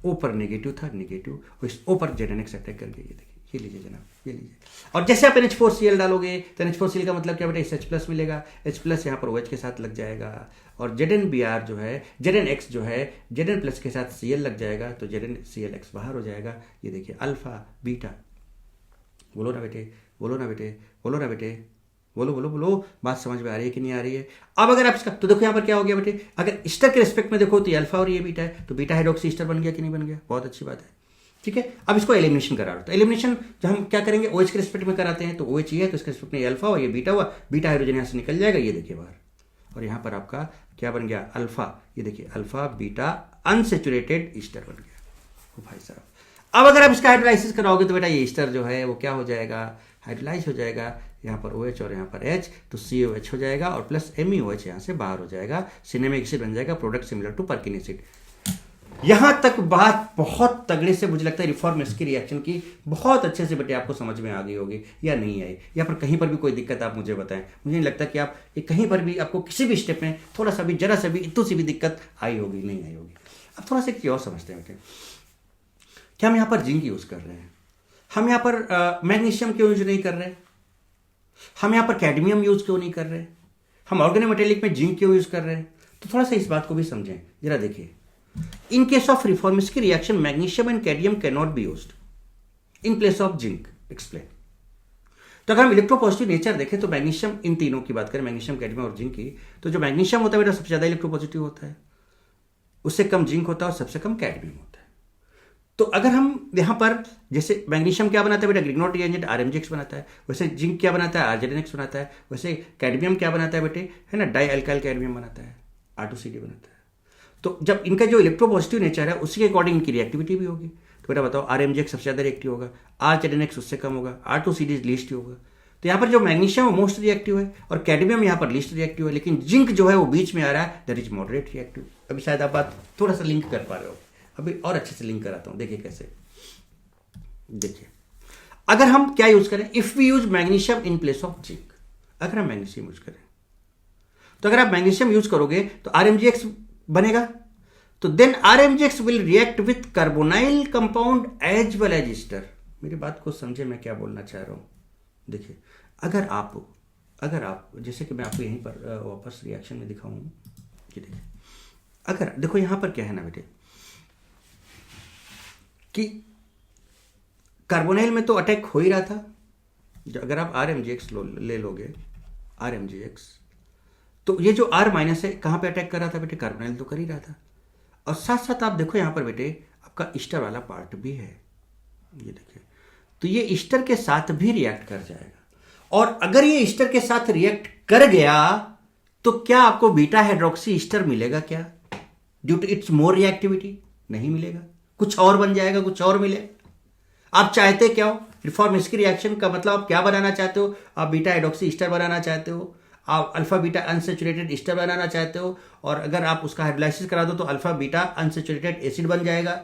O पर नेगेटिव था, नेगेटिव, और इस O पर ZnX अटैक कर गया। ये देखिए, ये लीजिए जनाब, ये लीजिए। और जैसे आप NH4Cl डालोगे तो NH4Cl का मतलब क्या बेटा, H+ मिलेगा, H+ यहाँ पर OH के साथ लग जाएगा, और ZnBr जो है, ZnX जो है, Zn+ के साथ Cl लग जाएगा, तो ZnClX बाहर हो जाएगा। ये देखिए अल्फा बीटा, बोलो ना बेटे, बोलो ना बेटे, बोलो ना बेटे, बोलो बोलो बोलो, बात समझ में आ रही है कि नहीं आ रही है? अब अगर आप इसका, तो देखो यहाँ पर क्या हो गया बेटे, अगर ईस्टर के रिस्पेक्ट में देखो तो ये अल्फा और ये बीटा है, तो बीटा हाइड्रोक्सी ईस्टर बन गया कि नहीं बन गया? बहुत अच्छी बात है। ठीक है, अब इसको एलिमिनेशन करा लो, तो एलिमिनेशन जो हम क्या करेंगे, OH के रिस्पेक्ट में कराते हैं, तो OH ये है, तो इसके रिस्पेक्ट में ये अल्फा और ये बीटा हुआ, बीटा हाइड्रोजन यहाँ से निकल जाएगा, ये देखिए बाहर, और यहाँ पर आपका क्या बन गया, अल्फा, ये देखिए अल्फा बीटा अनसेचुरेटेड ईस्टर बन गया। भाई साहब, अब अगर आप इसका हाइड्रोलाइसिस कराओगे तो बेटा ये ईस्टर जो है वो क्या हो जाएगा, हाइड्रोलाइज हो जाएगा, यहाँ पर OH और यहाँ पर H, तो COH हो जाएगा, और प्लस MEOH यहाँ से बाहर हो जाएगा, सिनेमिक एसिड बन जाएगा, product similar to Perkin acid. यहां तक बात बहुत तगड़े से मुझे लगता है रिफॉर्मेस्की रिएक्शन की बहुत अच्छे से बेटे आपको समझ में आ गई होगी, या नहीं आई? या पर कहीं पर भी कोई दिक्कत आप मुझे बताएं, मुझे नहीं लगता कि आप कहीं पर भी आपको किसी भी स्टेप में थोड़ा सा भी, जरा सा भी, इतनी सी भी दिक्कत आई होगी, नहीं आई होगी। अब थोड़ा सा क्या और समझते हैं बेटे, क्या हम यहाँ पर जिंक यूज कर रहे हैं, हम यहाँ पर मैग्नीशियम क्यों यूज नहीं कर रहे, हम यहाँ पर कैडमियम यूज क्यों नहीं कर रहे, हम ऑर्गेनोमेटेलिक में जिंक क्यों यूज कर रहे हैं? तो थोड़ा सा इस बात को भी समझें, जरा देखिए। In case of reformistic reaction, magnesium and cadmium cannot be used in place of zinc. Explain. तो अगर हम इलेक्ट्रोपॉजिटिव नेचर देखें तो मैग्नीशियम, इन तीनों की बात करें, मैग्नीशियम, कैडमियम और जिंक की, तो जो मैग्नीशियम होता है बेटा सबसे ज्यादा इलेक्ट्रोपॉजिटिव होता है, उससे कम जिंक होता है और सबसे कम कैडमियम होता है। तो अगर हम यहां पर, जैसे मैग्नीशियम क्या बनाता है बेटा, ग्रिग्नॉट रिएजेंट RMGX बनाता है, वैसे जिंक क्या बनाता है, RZNX बनाता है, वैसे कैडमियम क्या बनाता है बेटे, है ना, डाई अल्काइल कैडमियम बनाता है, R2CD बनाता है। तो जब इनका जो इलेक्ट्रोपॉजिटिव नेचर है उसके अकॉर्डिंग इनकी रिएक्टिविटी भी होगी। तो बेटा बताओ, RMGX सबसे ज्यादा रिएक्टिव होगा, RZNX उससे कम होगा, R2CD लीस्ट होगा। तो यहाँ पर जो मैग्नीशियम है मोस्ट रिएक्टिव है और कैडमियम यहाँ पर लीस्ट रिएक्टिव है, लेकिन जिंक जो है वो बीच में आ रहा है, दैट इज मॉडरेट रिएक्टिव। अभी शायद आप बात थोड़ा सा लिंक कर पा रहे हो, अभी और अच्छे से लिंक कराता हूं, देखिए कैसे। देखिए, अगर हम क्या यूज करें, if we use magnesium in place of zinc, अगर हम मैग्नीशियम यूज करें, तो अगर आप मैग्नीशियम यूज करोगे तो RMGX बनेगा, तो then RMGX will react with carbonyl compound as well as ester. मेरी बात को समझे मैं क्या बोलना चाह रहा हूं। देखिए, अगर आप जैसे कि मैं आपको यहीं पर वापस रिएक्शन में दिखाऊं कि देखिए, अगर देखो यहां पर क्या है ना बेटे, कि कार्बोनाइल में तो अटैक हो ही रहा था। अगर आप RMGX ले लोगे, RMGX, तो ये जो R- है कहां पे अटैक कर रहा था बेटे, कार्बोनाइल तो कर ही रहा था। और साथ साथ आप देखो यहां पर बेटे आपका ईस्टर वाला पार्ट भी है, ये देखिए, तो ये ईस्टर के साथ भी रिएक्ट कर जाएगा। और अगर ये ईस्टर के साथ रिएक्ट कर गया तो क्या आपको बीटा हाइड्रोक्सी ईस्टर मिलेगा क्या, due to its more reactivity? नहीं मिलेगा, कुछ और बन जाएगा, कुछ और मिलेगा। आप चाहते क्या हो, रिफॉर्मेस्की रिएक्शन का मतलब आप क्या बनाना चाहते हो? आप बीटा हाइड्रोक्सी ईस्टर बनाना चाहते हो, आप अल्फा बीटा अनसेचुरेटेड ईस्टर बनाना चाहते हो, और अगर आप उसका हाइड्रोलाइसिस करा दो तो अल्फा बीटा अनसेचुरेटेड एसिड बन जाएगा।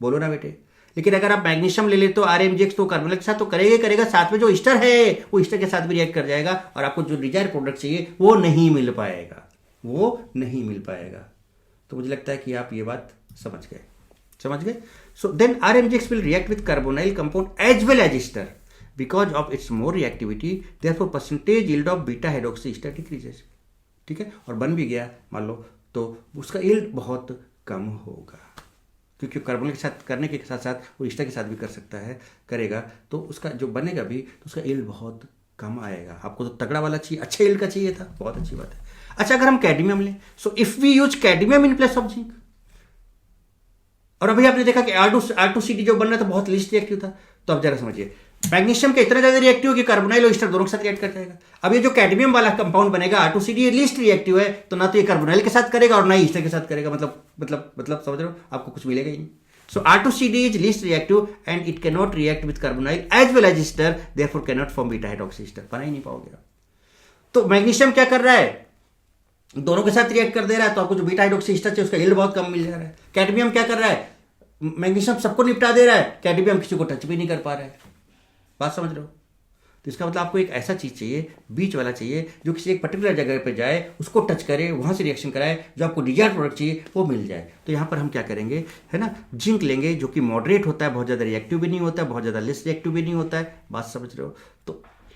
बोलो ना बेटे। लेकिन अगर आप मैग्नीशियम ले लेते हो RMGX, तो कार्बोनाइल के साथ तो करेगा, साथ में जो ईस्टर है वो ईस्टर के साथ भी रिएक्ट कर जाएगा, और आपको जो डिजायर प्रोडक्ट चाहिए वो नहीं मिल पाएगा। तो मुझे लगता है कि आप ये बात समझ गए। So then RMGX will react with carbonyl compound as well as ester because of its more reactivity, therefore percentage yield of beta hydroxy ester decreases। ठीक है, और बन भी गया मान लो, तो उसका yield बहुत कम होगा, क्योंकि कार्बोनिल के साथ करने के साथ साथ वो ईस्टर के साथ भी कर सकता है, करेगा, तो उसका जो बनेगा भी तो उसका yield बहुत कम आएगा। आपको तो तगड़ा वाला चाहिए, अच्छा yield का चाहिए था, बहुत अच्छी बात है। अच्छा, अगर हम कैडमियम लें, so if we use cadmium in place of zinc, और अभी आपने देखा कि R2CD जो बन रहा था बहुत लीस्ट रिएक्टिव था, तो अब जरा समझिए, मैग्नीशियम का इतना ज्यादा रिएक्टिव कि कार्बोनाइल और ईस्टर दोनों के साथ रिएक्ट कर जाएगा। अब ये जो कैडमियम वाला कंपाउंड बनेगा R2CD, ये लीस्ट रिएक्टिव है, तो ना तो ये कार्बोनाइल के साथ करेगा और ना ही ईस्टर के साथ करेगा, मतलब समझ रहे हो, आपको कुछ मिलेगा ही नहीं। So R2CD is least reactive and it can not react with carbonyl as well as ester, therefore can not form beta hydroxy ester, बना ही नहीं पाओगे। तो मैग्नीशियम क्या कर रहा है, दोनों के साथ रिएक्ट कर दे रहा है, तो आपको जो बीटा हाइड्रोक्सी ईस्टर चाहिए उसका यील्ड बहुत कम मिल जा रहा है। कैडमियम क्या कर रहा है, मैग्नीशियम सबको निपटा दे रहा है, कैडमियम किसी को टच भी नहीं कर पा रहा है। बात समझ रहे हो? तो इसका मतलब आपको एक ऐसा चीज़ चाहिए, बीच वाला चाहिए, जो किसी एक पर्टिकुलर जगह पे जाए, उसको टच करे, वहाँ से रिएक्शन कराए, जो आपको डिजायर्ड प्रोडक्ट चाहिए वो मिल जाए। तो यहाँ पर हम क्या करेंगे, है ना, जिंक लेंगे जो कि मॉडरेट होता है, बहुत ज़्यादा रिएक्टिव भी नहीं होता है, बहुत ज़्यादा लेस रिएक्टिव भी नहीं होता है, बात समझ रहे हो।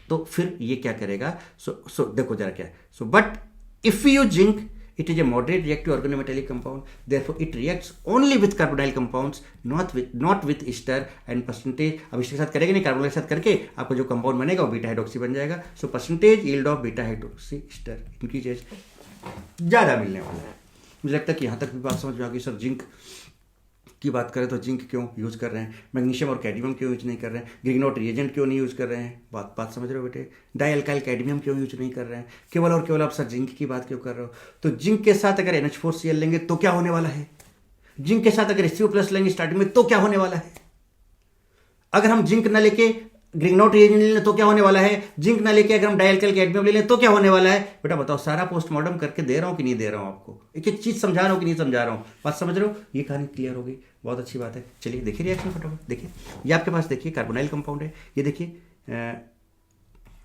तो फिर ये क्या करेगा, सो देखो जरा क्या है, so but if you zinc it is a moderate reactive organometallic compound, therefore it reacts only with carbonyl compounds, not with ester and percentage। अब इसके साथ करेंगे नहीं, कार्बोनिल के साथ करके आपको जो कंपाउंड बनेगा वो बीटा हाइड्रोक्सी बन जाएगा। So percentage yield of beta hydroxy ester इनकी ज़्यादा मिलने वाला है। मुझे लगता है कि यहाँ तक भी बात समझ में आ गई। सर जिंक की बात करें तो जिंक क्यों यूज़ कर रहे हैं, मैग्नीशियम और कैडमियम क्यों यूज नहीं कर रहे हैं, ग्रिग्नॉट रिएजेंट क्यों नहीं यूज़ कर रहे हैं, बात समझ रहे हो बेटे, डाई अल्काइल कैडमियम क्यों यूज नहीं कर रहे हैं, केवल और केवल आप सर जिंक की बात क्यों कर रहे हो। तो जिंक के साथ अगर NH4Cl लेंगे तो क्या होने वाला है, जिंक के साथ अगर HCO+ लेंगे स्टार्टिंग में तो क्या होने वाला है, अगर हम जिंक ना लेके ग्रिग्नॉट रिएजेंट ले लें तो क्या होने वाला है, जिंक ना लेके अगर हम डाई अल्काइल कैडमियम ले लें तो क्या होने वाला है। बेटा बताओ, सारा पोस्टमार्टम करके दे रहा हूं कि नहीं दे रहा हूं, आपको एक एक चीज समझा रहा हूं कि नहीं समझा रहा हूं, बात समझ रहे हो। ये कहानी क्लियर हो गई, बहुत अच्छी बात है। चलिए देखिए रिएक्शन फटाफट देखिए। ये आपके पास देखिए कार्बोनाइल कंपाउंड है, ये देखिए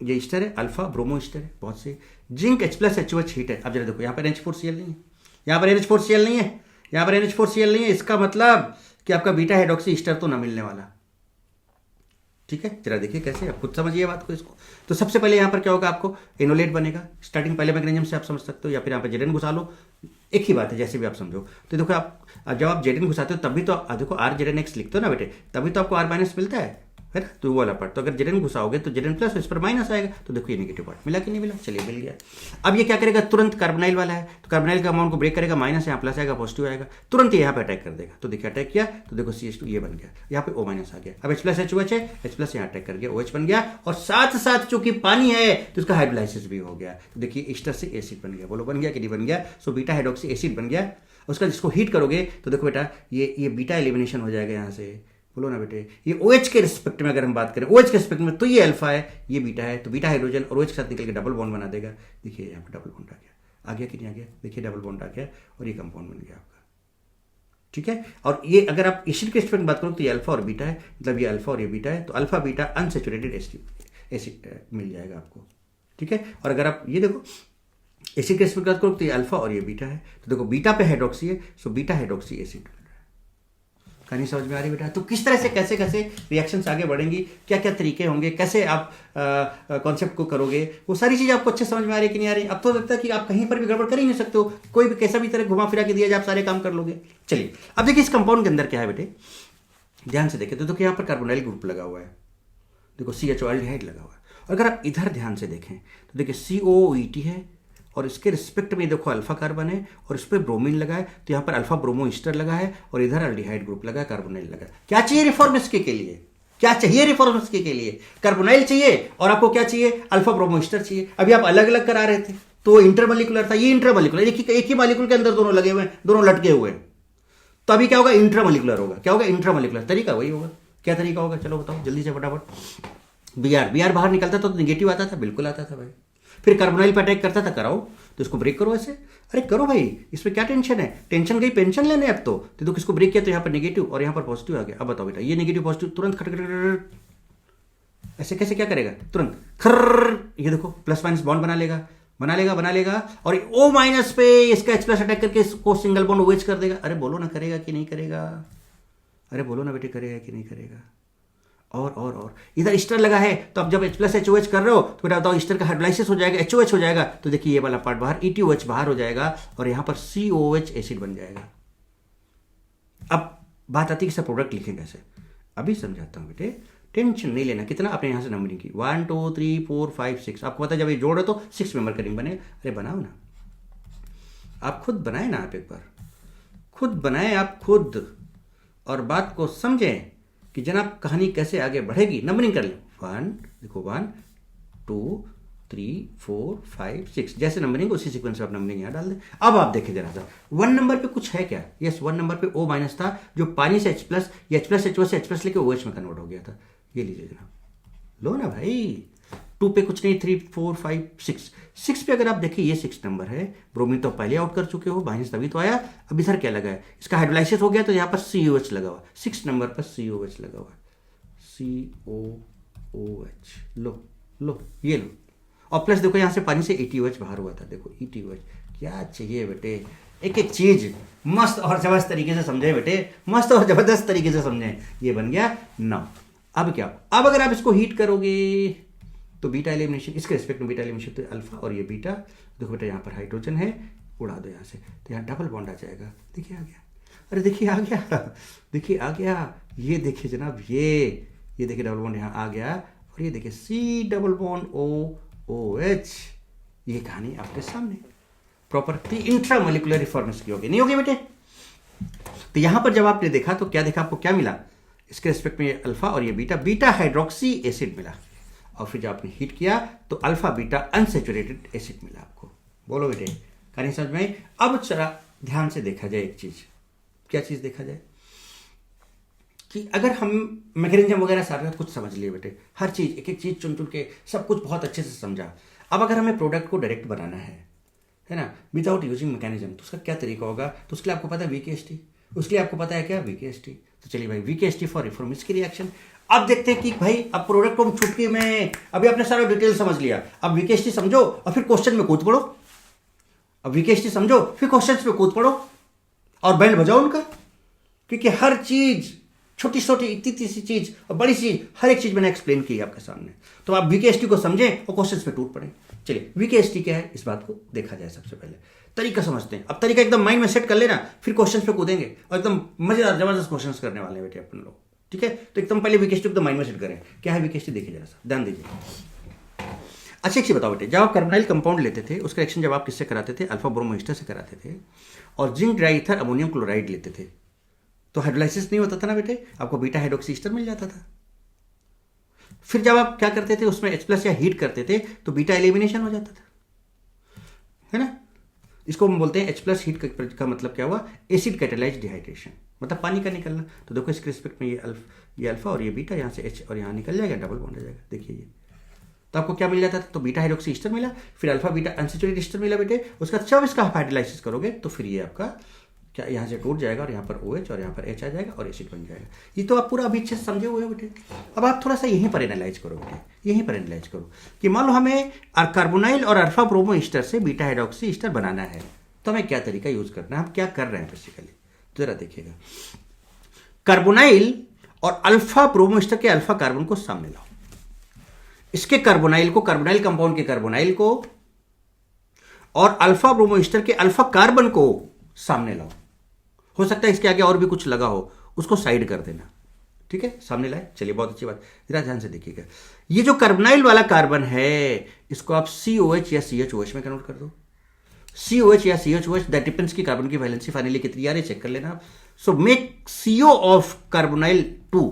ये ईस्टर है, अल्फा ब्रोमो ईस्टर है, बहुत से जिंक H+HOH हीट है। अब जरा देखो यहाँ पर NH4Cl नहीं है, यहाँ पर NH4Cl नहीं है, यहाँ पर NH4Cl नहीं है, इसका मतलब कि आपका बीटा हाइड्रोक्सी ईस्टर तो ना मिलने वाला। ठीक है, जरा देखिए कैसे, आप खुद समझिए बात को इसको। तो सबसे पहले यहाँ पर क्या होगा, आपको एनोलेट बनेगा स्टार्टिंग पहले मैग्नीशियम से, आप समझ सकते हो, या फिर यहाँ पर जेडन घुसा लो, एक ही बात है, जैसे भी आप समझो। तो देखो आप जब आप जेडन घुसाते हो तभी तो देखो R(ZnX) लिखते हो ना बेटे, तभी तो आपको R- मिलता है ना। तो वो वाला पार्ट, तो अगर जेडन घुसाओगे तो जेडन प्लस इस पर माइनस आएगा, तो देखो ये नेगेटिव पार्ट मिला कि नहीं मिला, चलिए मिल गया। अब ये क्या करेगा, तुरंत कार्बोनाइल वाला है तो कार्बोनाइल का अमाउंट को ब्रेक करेगा, माइनस यहाँ प्लस आएगा, पॉजिटिव आएगा, तुरंत ये यहाँ पे अटैक कर देगा। तो देखिए अटैक किया तो देखो CH2 ये बन गया, यहाँ पे O- आ गया। अब H+HOH है, H+ यहाँ अटैक कर गया, OH बन गया, और साथ साथ चूंकि पानी है तो उसका हाइड्रोलाइसिस भी हो गया। तो देखिए ईस्टर से एसिड बन गया, बोलो बन गया कि नहीं बन गया। सो बीटा हाइड्रोक्सी एसिड बन गया। उसका जिसको हीट करोगे तो देखो बेटा ये बीटा एलिमिनेशन हो जाएगा यहाँ से, बोलो ना बेटे। ये OH के रिस्पेक्ट में अगर हम बात करें, OH के रिस्पेक्ट में तो ये अल्फा है, ये बीटा है, तो बीटा हाइड्रोजन और OH के साथ निकल के डबल बॉन्ड बना देगा। देखिए यहाँ पे डबल बॉन्ड आ गया कि नहीं आ गया, देखिए डबल बॉन्ड आ गया और ये कंपाउंड बन गया आपका। ठीक है, और ये अगर आप एसिड के रिस्पेक्ट में बात करो तो ये अल्फा और बीटा है, मतलब ये अल्फा और ये बीटा है, तो अल्फा बीटा अनसेचुरेटेड एसिड मिल जाएगा आपको। ठीक है, और अगर आप ये देखो एसिड के रिस्पेक्ट में बात करो तो ये अल्फा और ये बीटा है, तो देखो बीटा पे हाइड्रोक्सी है, सो बीटा हाइड्रोक्सी एसिड। कहानी समझ में आ रही बेटा। तो किस तरह से कैसे कैसे रिएक्शंस आगे बढ़ेंगी, क्या क्या तरीके होंगे, कैसे आप कॉन्सेप्ट को करोगे, वो सारी चीज़ आपको अच्छे समझ में आ रही कि नहीं आ रही। अब तो लगता है कि आप कहीं पर भी गड़बड़ कर ही नहीं सकते हो, कोई भी कैसा भी तरह घुमा फिरा के दिया जाए आप सारे काम कर लोगे। चलिए अब देखिए इस कंपाउंड के अंदर क्या है बेटे, ध्यान से देखें तो देखो यहाँ पर कार्बोनाइल ग्रुप लगा हुआ है, देखो CHO एल्डिहाइड लगा हुआ है। अगर आप इधर ध्यान से देखें तो देखिए COOET है, और इसके रिस्पेक्ट में देखो अल्फा कार्बन है और इस पर ब्रोमीन लगा है, तो यहाँ पर अल्फा ब्रोमो ईस्टर लगा है, और इधर अल्डिहाइड ग्रुप लगा है, कार्बोनाइल लगा है। क्या चाहिए रिफॉर्म इसके के लिए, क्या चाहिए रिफॉर्म इसके के लिए, कार्बोनाइल चाहिए, और आपको क्या चाहिए, अल्फा ब्रोमो ईस्टर चाहिए। अभी आप अलग अलग करा रहे थे तो इंटरमोलिकुलर था, ये इंटरमोलिकुलर, एक ही मालिक्यूल के अंदर दोनों लगे हुए हैं, दोनों लटके हुए हैं। तो अभी क्या होगा, इंट्रामोलिकुलर होगा। क्या होगा, इंट्रामोलिकुलर। तरीका वही होगा। क्या तरीका होगा, चलो बताओ जल्दी से फटाफट। बीआर बाहर निकलता था तो निगेटिव आता था, बिल्कुल आता था भाई। फिर कार्बोनाइल पर अटैक करता था, कराओ तो इसको ब्रेक करो ऐसे, अरे करो भाई, इसमें क्या टेंशन है, टेंशन गई पेंशन लेने अब तो देखो किसको ब्रेक किया तो यहाँ पर नेगेटिव और यहाँ पर पॉजिटिव आ गया। अब बताओ बेटा, ये नेगेटिव पॉजिटिव तुरंत खट ऐसे कैसे क्या करेगा, तुरंत खर, ये देखो प्लस माइनस बॉन्ड बना लेगा और O- पे इसका H+ अटैक करके इसको सिंगल बॉन्ड OH कर देगा। अरे बोलो ना करेगा कि नहीं करेगा, अरे बोलो ना बेटे करेगा कि नहीं करेगा। और इधर ईस्टर लगा है, तो अब जब H+HOH कर रहे हो तो बेटा बताओ ईस्टर का हाइड्रोलाइसिस हो जाएगा, HOH हो जाएगा, तो देखिए ये वाला पार्ट बाहर, ETOH बाहर हो जाएगा और यहां पर COOH एसिड बन जाएगा। अब बात आती है कि सब प्रोडक्ट लिखें कैसे, अभी समझाता हूं बेटे, टेंशन नहीं लेना। कितना आपने यहां से नंबरिंग की 1 2 3 4 5 6, आपको पता है जब ये जोड़े तो 6 मेंबर का रिंग बने। अरे बनाओ ना, आप खुद बनाए ना, आप एक बार खुद बनाए आप खुद, और बात को समझें कि जनाब कहानी कैसे आगे बढ़ेगी। नंबरिंग कर ले, 1 देखो 1 2 3 4 5 6, जैसे नंबरिंग उसी सीक्वेंस में आप नंबरिंग यहाँ डाल दें। अब आप देखें जरा सा 1 नंबर पे कुछ है क्या, यस 1 नंबर पे O- था जो पानी से H+ या H+HO से H+ लेके OH में कन्वर्ट हो गया था। ये लीजिए जनाब, लो ना भाई। 2 पे कुछ नहीं, 3 4 5 6 पे अगर आप देखिए ये 6 नंबर है, ब्रोमीन तो पहले आउट कर चुके हो, माइनस तभी तो आया। अब इधर क्या लगा है, इसका हाइड्रोलाइसिस हो गया तो यहाँ पर COH लगा हुआ, 6 नंबर पर COH लगा हुआ, COOH लो। लो ये लो, और प्लस देखो यहाँ से पानी से ETOH बाहर हुआ था, देखो ETOH। क्या चाहिए बेटे, एक एक चीज मस्त और जबरदस्त तरीके से समझे बेटे, मस्त और जबरदस्त तरीके से समझे। ये बन गया 9। अब क्या, अब अगर आप इसको हीट करोगे तो बीटा एलिमिनेशन, इसके रिस्पेक्ट में बीटा एलिमिनेशन तो अल्फा और ये बीटा, देखो बेटा यहाँ पर हाइड्रोजन है, उड़ा दो यहाँ से, तो यहाँ डबल बॉन्ड आ जाएगा। देखिए आ गया, अरे देखिए आ गया, देखिए आ गया, ये देखिए जनाब, ये देखिए डबल बॉन्ड यहाँ आ गया, और ये देखिए C डबल बॉन्ड OH। ये कहानी आपके सामने प्रॉपर्टी इंट्रामोलिकुलर रिफॉर्मेशन की होगी, नहीं होगी बेटे। तो यहां पर जब आपने देखा तो क्या देखा, आपको क्या मिला, इसके रिस्पेक्ट में ये अल्फा और ये बीटा, बीटा हाइड्रोक्सी एसिड मिला, और फिर जब आपने हीट किया तो अल्फा बीटा अनसेचुरेटेड एसिड मिला आपको। बोलो बेटे, कहानी समझ में आई। अब जरा ध्यान से देखा जाए एक चीज, क्या चीज देखा जाए कि अगर हम मैकेनिज्म वगैरह सारा कुछ समझ लिए बेटे, हर चीज एक एक चीज चुन चुन के सब कुछ बहुत अच्छे से समझा। अब अगर हमें प्रोडक्ट को डायरेक्ट बनाना है ना, विदाउट यूजिंग मैकेनिज्म, तो उसका क्या तरीका होगा, तो उसके लिए आपको पता है VKST, उसके लिए आपको पता है क्या VKST। तो चलिए भाई, VKST फॉर रिफॉर्मिस्ट की रिएक्शन। अब देखते हैं कि भाई अब प्रोडक्ट को हम छुटकी में, अभी आपने सारा डिटेल समझ लिया, अब VKST समझो और फिर क्वेश्चन में कूद पड़ो। अब VKST समझो फिर क्वेश्चन में कूद पड़ो और बैंड बजाओ उनका, क्योंकि हर चीज, छोटी छोटी इतनी सी चीज और बड़ी चीज, हर एक चीज मैंने एक्सप्लेन की आपके सामने। तो आप VKST को समझें और क्वेश्चंस पे टूट पड़े। चलिए VKST क्या है, इस बात को देखा जाए। सबसे पहले तरीका समझते हैं। अब तरीका एकदम माइंड में सेट कर लेना, फिर क्वेश्चंस पे कूदेंगे और एकदम मजेदार जबरदस्त क्वेश्चंस करने वाले हैं बेटे अपन लोग, ठीक है। तो एकदम पहले VKST एकदम माइंड में सेट करें, क्या है VKST देखिए जरा सा, ध्यान दीजिए। अच्छा एक चीज बताओ बेटे, जब आप कार्बोनाइल कंपाउंड लेते थे, उसका रिएक्शन जब आप किससे कराते थे, अल्फा ब्रोमो एस्टर से कराते थे, और जिंक ड्राईथर अमोनियम क्लोराइड लेते थे, तो हाइड्रोलाइसिस नहीं होता था ना बेटे, आपको बीटा हाइड्रोक्सी एस्टर मिल जाता था। फिर जब आप क्या करते थे, उसमें H+ या हीट करते थे तो बीटा एलिमिनेशन हो जाता था, है ना। इसको हम बोलते हैं H+ हीट का मतलब क्या हुआ, एसिड कैटालाइज्ड डिहाइड्रेशन, मतलब पानी का निकलना। तो देखो इसके रिस्पेक्ट में ये अल्फा और ये बीटा, यहाँ से H और यहाँ निकल जाएगा, डबल बॉन्ड हो जाएगा। देखिए ये, तो आपको क्या मिल जाता था, तो बीटा हाइड्रोक्सी एस्टर मिला, फिर अल्फा बीटा अनसेचुरेटेड एस्टर मिला बेटे। उसका जब इसका हाइड्रोलाइसिस करोगे तो फिर ये आपका क्या, यहाँ से टूट जाएगा और यहाँ पर OH और यहाँ पर H आ जाएगा और एसिड बन जाएगा। ये तो आप पूरा अभी अच्छे से समझे हुए हो बेटे। अब आप थोड़ा सा यहीं पर एनालाइज करो बेटे, यहीं पर एनालाइज करो कि मान लो हमें कार्बोनाइल और अल्फा ब्रोमो एस्टर से बीटा हाइड्रोक्सी एस्टर बनाना है, तो हमें क्या तरीका यूज करना है, हम क्या कर रहे हैं बेसिकली, तो जरा देखिएगा। कार्बोनाइल और अल्फा ब्रोमो एस्टर के अल्फा कार्बन को सामने लाओ, इसके कार्बोनाइल को, कार्बोनाइल कंपाउंड के कार्बोनाइल को और अल्फा ब्रोमो एस्टर के अल्फा कार्बन को सामने लाओ। हो सकता है इसके आगे और भी कुछ लगा हो, उसको साइड कर देना, ठीक है, सामने लाए। चलिए बहुत अच्छी बात, जरा ध्यान से देखिएगा। ये जो कार्बोनाइल वाला कार्बन है, इसको आप COH या CHOH में कन्वर्ट कर दो। COH या CHOH, दैट डिपेंड्स की कार्बन की वैलेंसी फाइनली कितनी आ रही है, चेक कर लेना आप। So make CO of carbonyl 2,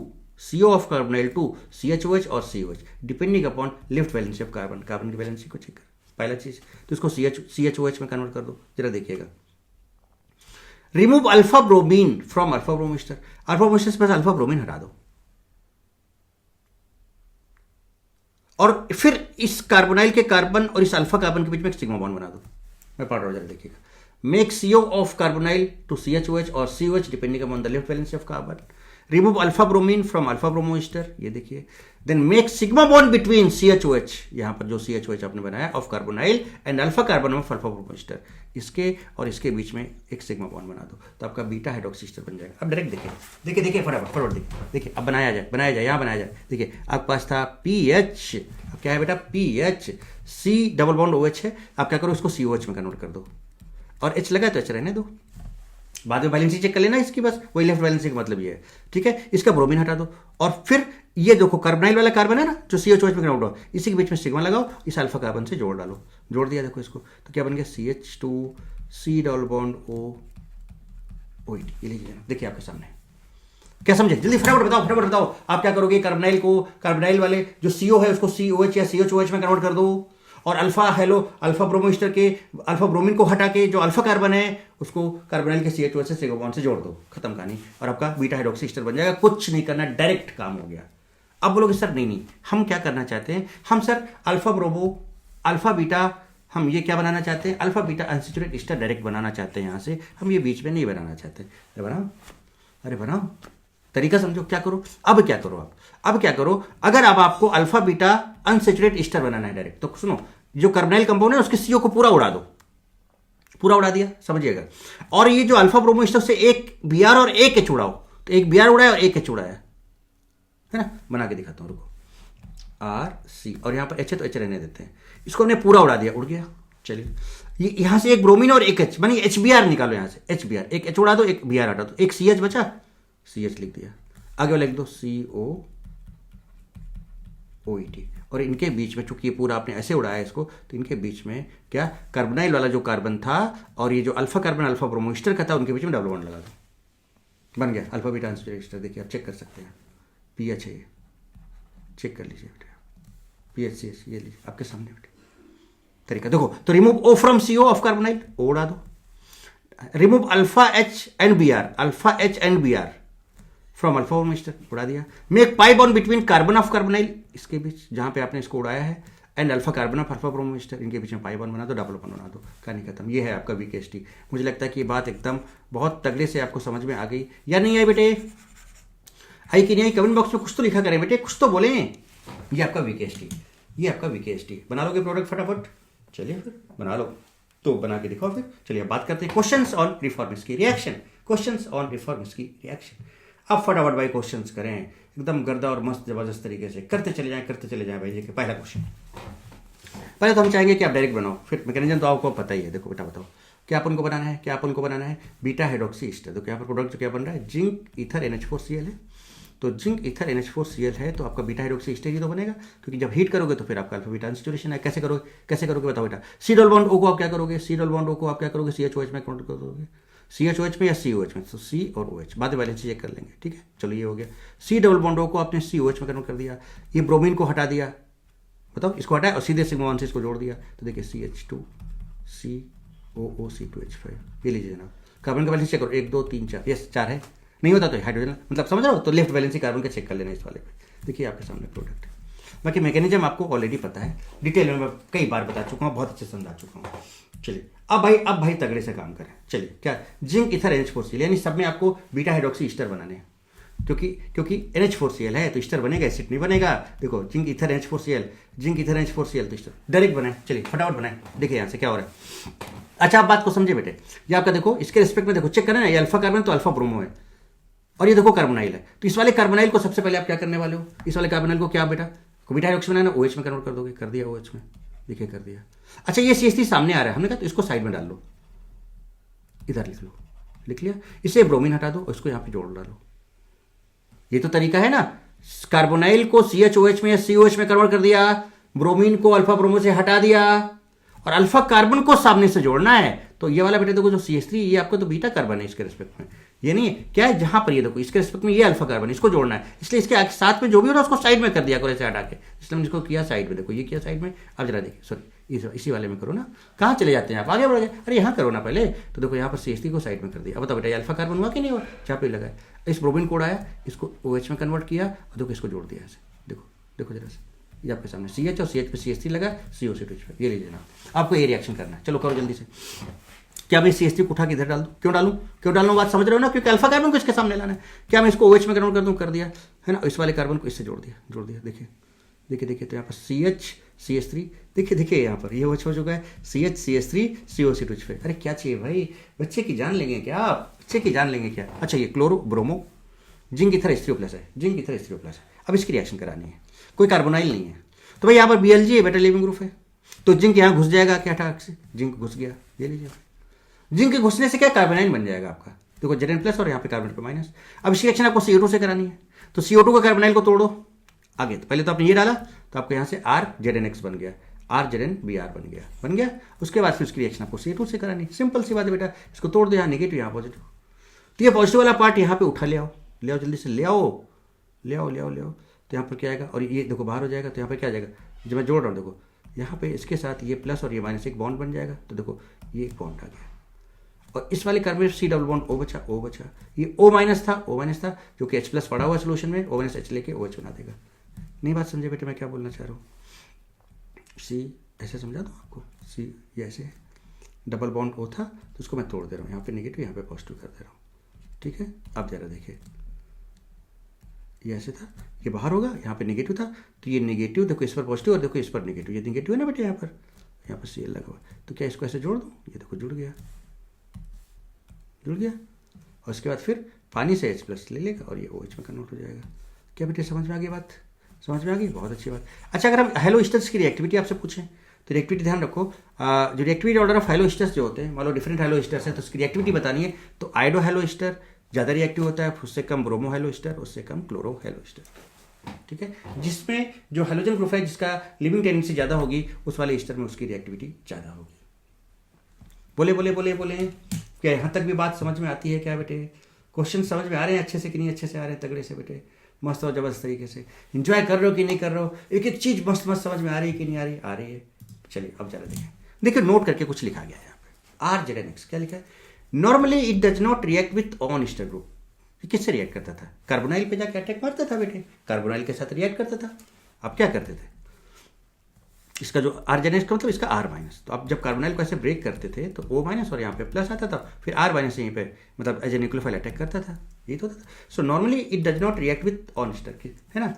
CO of carbonyl 2, CHOH और COH depending upon lift valency of carbon, carbon की वैलेंसी को चेक कर, पहला चीज। तो इसको CHOH में कन्वर्ट कर दो, जरा देखिएगा। Remove alpha bromine from alpha bromo ester, alpha bromo ester से बस अल्फा ब्रोमीन हटा दो, और फिर इस कार्बोनाइल के कार्बन और इस अल्फा कार्बन के बीच में एक सिग्मा बॉन्ड बना दो। मैं पढ़ रहा हूं, जरा देखिएगा। Make CO of carbonyl to CHOH और COH depending upon the left valency of carbon. Remove alpha bromine from alpha bromo ester, ये देखिए। Then make sigma bond between CHOH, यहां पर जो CHOH आपने बनाया of carbonyl and alpha carbon of alpha bromo ester, इसके और इसके बीच में एक सिग्मा बॉन्ड बना दो, तो आपका बीटा हाइड्रोक्सी एस्टर बन जाएगा। अब डायरेक्ट देखिए फटाफट देखिए। अब बनाया जाए, यहां बनाया जाए। देखिए आपके पास था PH, अब क्या है बेटा, PH, C double bond OH है। आप क्या करो, इसको COH में कन्वर्ट कर दो, और H लगा तो H रहने दो, बाद में बैलेंसी चेक कर लेना इसकी, बस वही लेफ्ट बैलेंसी का मतलब ये है, ठीक है। इसका ब्रोमीन हटा दो, और फिर ये देखो कार्बोनाइल वाला कार्बन है ना जो CHOH में कन्वर्ट हो, इसी के बीच में सिग्मा लगाओ, इस अल्फा कार्बन से जोड़ डालो, जोड़ दिया देखो इसको, तो क्या बन गया, CH2 C double bond OH। ये लीजिए देखिए आपके सामने, क्या समझे, जल्दी फटाफट बताओ आप क्या करोगे। कार्बोनाइल को, कार्बोनाइल वाले जो CO है उसको COH या CHOH में कन्वर्ट कर दो, और अल्फा ब्रोमो एस्टर के अल्फा ब्रोमीन को हटा के जो अल्फा कार्बन है उसको कार्बोनाइल के CHOH से सिग्मा बॉन्ड से जोड़ दो, खत्म कहानी, और आपका बीटा हाइड्रोक्सी एस्टर बन जाएगा। कुछ नहीं करना, डायरेक्ट काम हो गया। अब बोलोगे सर नहीं, हम क्या करना चाहते हैं, हम sir alpha bromo alpha beta, हम ये क्या बनाना चाहते हैं, alpha beta unsaturated ester direct बनाना चाहते हैं, यहां से हम ये बीच में नहीं बनाना चाहते। बनाओ, अरे बनाओ, तरीका समझो, क्या करो अब, क्या करो आप, अब क्या करो, अगर अब आपको अल्फा बीटा अनसेचुरेट ईस्टर बनाना है डायरेक्ट, तो सुनो, जो कार्बोनाइल कंपाउंड है उसके सीओ को पूरा उड़ा दो, पूरा उड़ा दिया, समझिएगा। और ये जो अल्फा ब्रोमो ईस्टर से एक बीआर और एक एच उड़ाओ, तो एक बीआर उड़ाया और एक एच उड़ाया, है ना, बना के दिखाता हूं, रुको, आर सी, और यहां पर एच है तो एच रहने देते हैं, इसको हमने पूरा उड़ा दिया, उड़ गया। चलिए, ये यहां से एक ब्रोमीन और एक एच, मानिए एच बी आर निकालो, यहां से एच बी आर, एक एच उड़ा दो, एक बी आर हटा दो, एक सी एच बचा, सी एच लिख दिया, आगे वाला लिख दो सी ओ ओ ई टी, और इनके बीच में चूंकि ये पूरा आपने ऐसे उड़ाया इसको, तो इनके बीच में क्या, कार्बोनाइल वाला जो कार्बन था और ये जो alpha carbon alpha bromo Easter का था, उनके बीच में डबल बॉन्ड लगा दो, बन गया अल्फा बीटा अनसेचुरेटेड ईस्टर। देखिए आप चेक कर सकते हैं, पीएच है ये, चेक कर लीजिए बेटा, पीएच सी एच, ये लीजिए आपके सामने बेटा तरीका देखो। तो remove O from CO of carbonyl, O उड़ा दो, remove alpha H and B R, alpha H and B R from alpha ester, उड़ा दिया। Make pi bond between carbon of carbonyl, इसके बीच जहां पे आपने इसको उड़ाया है, and alpha carbon of alpha bromo ester, इनके बीच में पाई बॉन्ड बना दो, डबल बॉन्ड बना दो, कहानी खत्म। ये है आपका वीकेएसटी। मुझे लगता है कि ये बात एकदम बहुत तगड़े से आपको समझ में आ गई या नहीं आई बेटे, आई कि नहीं आई, कमेंट बॉक्स में कुछ तो लिखा करें बेटे, कुछ तो बोले। ये आपका वीकेएसटी, ये आपका वीकेएसटी। बना लोगे प्रोडक्ट फटाफट, चलिए फिर बना लो, तो बना के दिखाओ फिर। चलिए बात करते हैं क्वेश्चंस ऑन रिफॉर्मिस्ट की रिएक्शन, क्वेश्चंस ऑन रिफॉर्मिस्ट की रिएक्शन। अब फटाफट भाई क्वेश्चंस करें, एकदम गर्दा और मस्त जबरदस्त तरीके से करते चले जाएं, करते चले जाएं भाई। देखिए पहला क्वेश्चन, पहले तो हम चाहेंगे कि आप डायरेक्ट बनाओ, फिर मैकेनिज्म तो आपको पता ही है। देखो बेटा बताओ क्या अपन को बनाना है, क्या अपन को बनाना है, बीटा हाइड्रोक्सी ईस्टर। तो यहाँ पर प्रोडक्ट जो क्या बन रहा है, जिंक ईथर NH4Cl है, तो जिंक ईथर NH4Cl है, तो आपका बीटा हाइड्रोक्सी ईस्टर ही तो बनेगा, क्योंकि जब हीट करोगे तो फिर आपका अल्फा बीटा अनसैचुरेशन है। कैसे करोगे, कैसे करोगे बताओ बेटा। सी डबल बॉन्ड ओ को आप क्या करोगे, सी डबल बॉन्ड ओ को आप क्या करोगे, CHOH में कन्वर्ट कर दोगे, CHOH में या COH में, तो C और OH बाद में बैलेंस चेक कर लेंगे, ठीक है। चलो ये हो गया, सी डबल बॉन्ड ओ को आपने COH में कन्वर्ट कर दिया, ये ब्रोमीन को हटा दिया, बताओ इसको हटाया और सीधे सिग्मा 1 से इसको जोड़ दिया, तो देखिए CH2 COOC2H5, ये लीजिए जनाब। कार्बन का बैलेंस चेक करो, 1 2 3 4, यस 4 है, नहीं होता तो हाइड्रोजन, मतलब समझ रहे हो, तो लेफ्ट वैलेंसी कार्बन का चेक कर लेना इस वाले पे। देखिए आपके सामने प्रोडक्ट, बाकी मैकेनिज्म आपको ऑलरेडी पता है, डिटेल में मैं कई बार बता चुका हूँ, बहुत अच्छे से समझा चुका हूँ। चलिए अब भाई तगड़े से काम करें। चलिए क्या, जिंक ईथर NH4Cl, यानी सब में आपको बीटा हाइड्रोक्सी ईस्टर बनाने हैं, क्योंकि NH4Cl है तो ईस्टर बनेगा, एसिड नहीं बनेगा। देखो zinc ether NH4Cl, zinc ether NH4Cl, तो ईस्टर डायरेक्ट बनाए। चलिए फटाफट बनाए, देखिए यहाँ से क्या हो रहा है। अच्छा आप बात को समझे बेटे, ये आपका देखो इसके रिस्पेक्ट में देखो, चेक करना है, ये अल्फा कार्बन तो अल्फा ब्रोमो है, और ये देखो कार्बोनाइल है, तो इस वाले कार्बोनाइल को सबसे पहले आप क्या करने वाले हो, इस वाले कार्बोनाइल को क्या बेटा, बीटा हाइड्रोक्सी बनाना, OH में कन्वर्ट कर दोगे, कर दिया OH में, देखिए कर दिया। अच्छा ये CH3 सामने आ रहा है, हमने कहा तो इसको साइड में डाल लो, इधर लिख लो, लिख लिया, इसे ब्रोमीन हटा दो और इसको यहाँ पे जोड़ डालो। ये तो तरीका है ना, कार्बोनाइल को CHOH में या COH में कन्वर्ट कर दिया, ब्रोमीन को अल्फा ब्रोमो से हटा दिया, और अल्फा कार्बन को सामने से जोड़ना है। तो ये वाला बेटे देखो जो CH3, ये आपका तो बीटा कार्बन है इसके रिस्पेक्ट में, ये नहीं है क्या है, जहां पर ये देखो इसके रिस्पेक्ट में ये अल्फा कार्बन, इसको जोड़ना है, इसलिए इसके साथ में जो भी हो रहा है उसको साइड में कर दिया करो, ऐसे हटा के, इसलिए मैंने इसको किया साइड में। देखो ये किया साइड में, अब जरा देखिए, सॉरी इसी वाले में करो ना, कहाँ चले जाते हैं आप, आगे बढ़ गए, अरे यहाँ करो ना पहले। तो देखो यहाँ पर CH3 को साइड में कर दिया। अब बताओ बेटा ये अल्फा कार्बन हुआ कि नहीं हुआ, जहाँ पे लगा है, इस ब्रोमीन को उड़ाया, इसको OH में कन्वर्ट किया, और देखो इसको जोड़ दिया ऐसे, देखो देखो जरा से, ये आपके सामने CH और CH पे CH3 लगा, COC2H5, ये लीजिए ना, आपको ये रिएक्शन करना है। चलो करो जल्दी से। क्या मैं CH3 को उठा के इधर डाल दूं, क्यों डालूं, बात समझ रहे हो ना, क्योंकि अल्फा कार्बन को इसके सामने लाना है। क्या मैं इसको OH में कन्वर्ट कर दूं, कर दिया है ना, इस वाले कार्बन को इससे जोड़ दिया, देखिए तो यहाँ पर CH3, देखिए यहाँ पर ये OH हो चुका है, CH CH3 COC2H5। अरे क्या चाहिए भाई, बच्चे की जान लेंगे क्या आप, बच्चे की जान लेंगे क्या। अच्छा ये chloro bromo, zinc ether H3O+ है, जिंक ईथर H3O+, अब इसकी रिएक्शन करानी है, कोई कार्बोनाइल नहीं है, तो भाई यहाँ पर BLG है, बेटा लिविंग ग्रुप है, तो जिंक यहाँ घुस जाएगा क्या ठाक से, जिंक घुस गया, ये लीजिए, जिंक के घुसने से क्या कार्बोनाइल बन जाएगा आपका, देखो Zn+ और यहाँ पे कार्बन पे माइनस। अब इसकी रिएक्शन आपको CO2 से करानी है, तो CO2 का कार्बोनाइल को तोड़ो आगे, तो पहले तो आपने ये डाला, तो आपको यहाँ से RZnX बन गया, RZnBr बन गया, उसके बाद फिर उसकी रिएक्शन आपको CO2 से करानी, सिंपल सी बात है बेटा। इसको तोड़ दो, यहाँ नेगेटिव यहाँ पॉजिटिव, तो ये पॉजिटिव वाला पार्ट यहाँ पे उठा ले आओ जल्दी से, ले आओ, तो यहाँ पर क्या आएगा, और ये देखो बाहर हो जाएगा, तो यहाँ पर क्या आ जाएगा, जब मैं जोड़ रहा हूँ देखो यहाँ पे इसके साथ ये प्लस और ये माइनस एक बॉन्ड बन जाएगा, तो देखो ये एक बॉन्ड आ गया, और इस वाले carbon C double bond O बचा, ये O- था जो कि H+ पड़ा हुआ सोल्यूशन में, O- H लेके OH बना देगा। नहीं बात समझे बेटे मैं क्या बोलना चाह रहा हूँ, C ऐसे समझा दूँ आपको, C ये ऐसे डबल बॉन्ड O था, तो उसको मैं तोड़ दे रहा हूँ, यहाँ पे नेगेटिव यहाँ पे पॉजिटिव कर दे रहा हूँ, ठीक है। अब जरा देखिए ये ऐसे था, ये बाहर होगा, यहाँ पे नेगेटिव था, तो ये नेगेटिव, देखो इस पर पॉजिटिव और देखो इस पर नेगेटिव, ये नेगेटिव है ना बेटे, यहाँ पर CL लगा हुआ, तो क्या इसको ऐसे जोड़ दूँ, ये देखो जुड़ गया, और उसके बाद फिर पानी से H+ ले लेगा और ये OH में कन्वर्ट हो जाएगा। क्या बेटे समझ में आ गई बात? समझ में आ गई, बहुत अच्छी बात। अच्छा, अगर हम हेलो ईस्टर्स की रिएक्टिविटी आपसे पूछें तो रिएक्टिविटी ध्यान रखो, जो reactivity order of hello esters जो होते हैं, मान लो डिफरेंट हेलो ईस्टर्स है तो उसकी रिएक्टिविटी बतानी है, तो आयोडो हेलो ईस्टर ज़्यादा रिएक्टिव होता है, उससे कम ब्रोमो हेलो ईस्टर, उससे कम क्लोरो हेलो ईस्टर। ठीक है, जिसमें जो हेलोजन ग्रुप है जिसका लिविंग टेंडेंसी ज़्यादा होगी उस वाले ईस्टर में उसकी रिएक्टिविटी ज़्यादा होगी। बोले बोले बोले बोले, क्या यहाँ तक भी बात समझ में आती है क्या बेटे? क्वेश्चन समझ में आ रहे हैं अच्छे से कि नहीं अच्छे से आ रहे हैं? तगड़े से बेटे, मस्त और जबरदस्त तरीके से एंजॉय कर रहे हो कि नहीं कर रहे हो? एक एक चीज़ मस्त मस्त समझ में आ रही है कि नहीं आ रही? आ रही है। चलिए अब जरा देखें, देखिए नोट करके कुछ लिखा गया है यहाँ पे, RZNX क्या लिखा है? Normally it does not react with on ester group. किससे रिएक्ट करता था? कार्बोनाइल पे जाके अटैक मारता था बेटे, कार्बोनाइल के साथ रिएक्ट करता था। अब क्या करते थे, इसका जो RZNX का मतलब इसका R-, तो आप जब कार्बोनाइल को ऐसे ब्रेक करते थे तो O- और यहाँ पे प्लस आता था, फिर R- यहीं पे मतलब एज ए न्यूक्लियोफाइल अटैक करता था, ये तो होता था। सो normally it does not react with on Easter, है ना,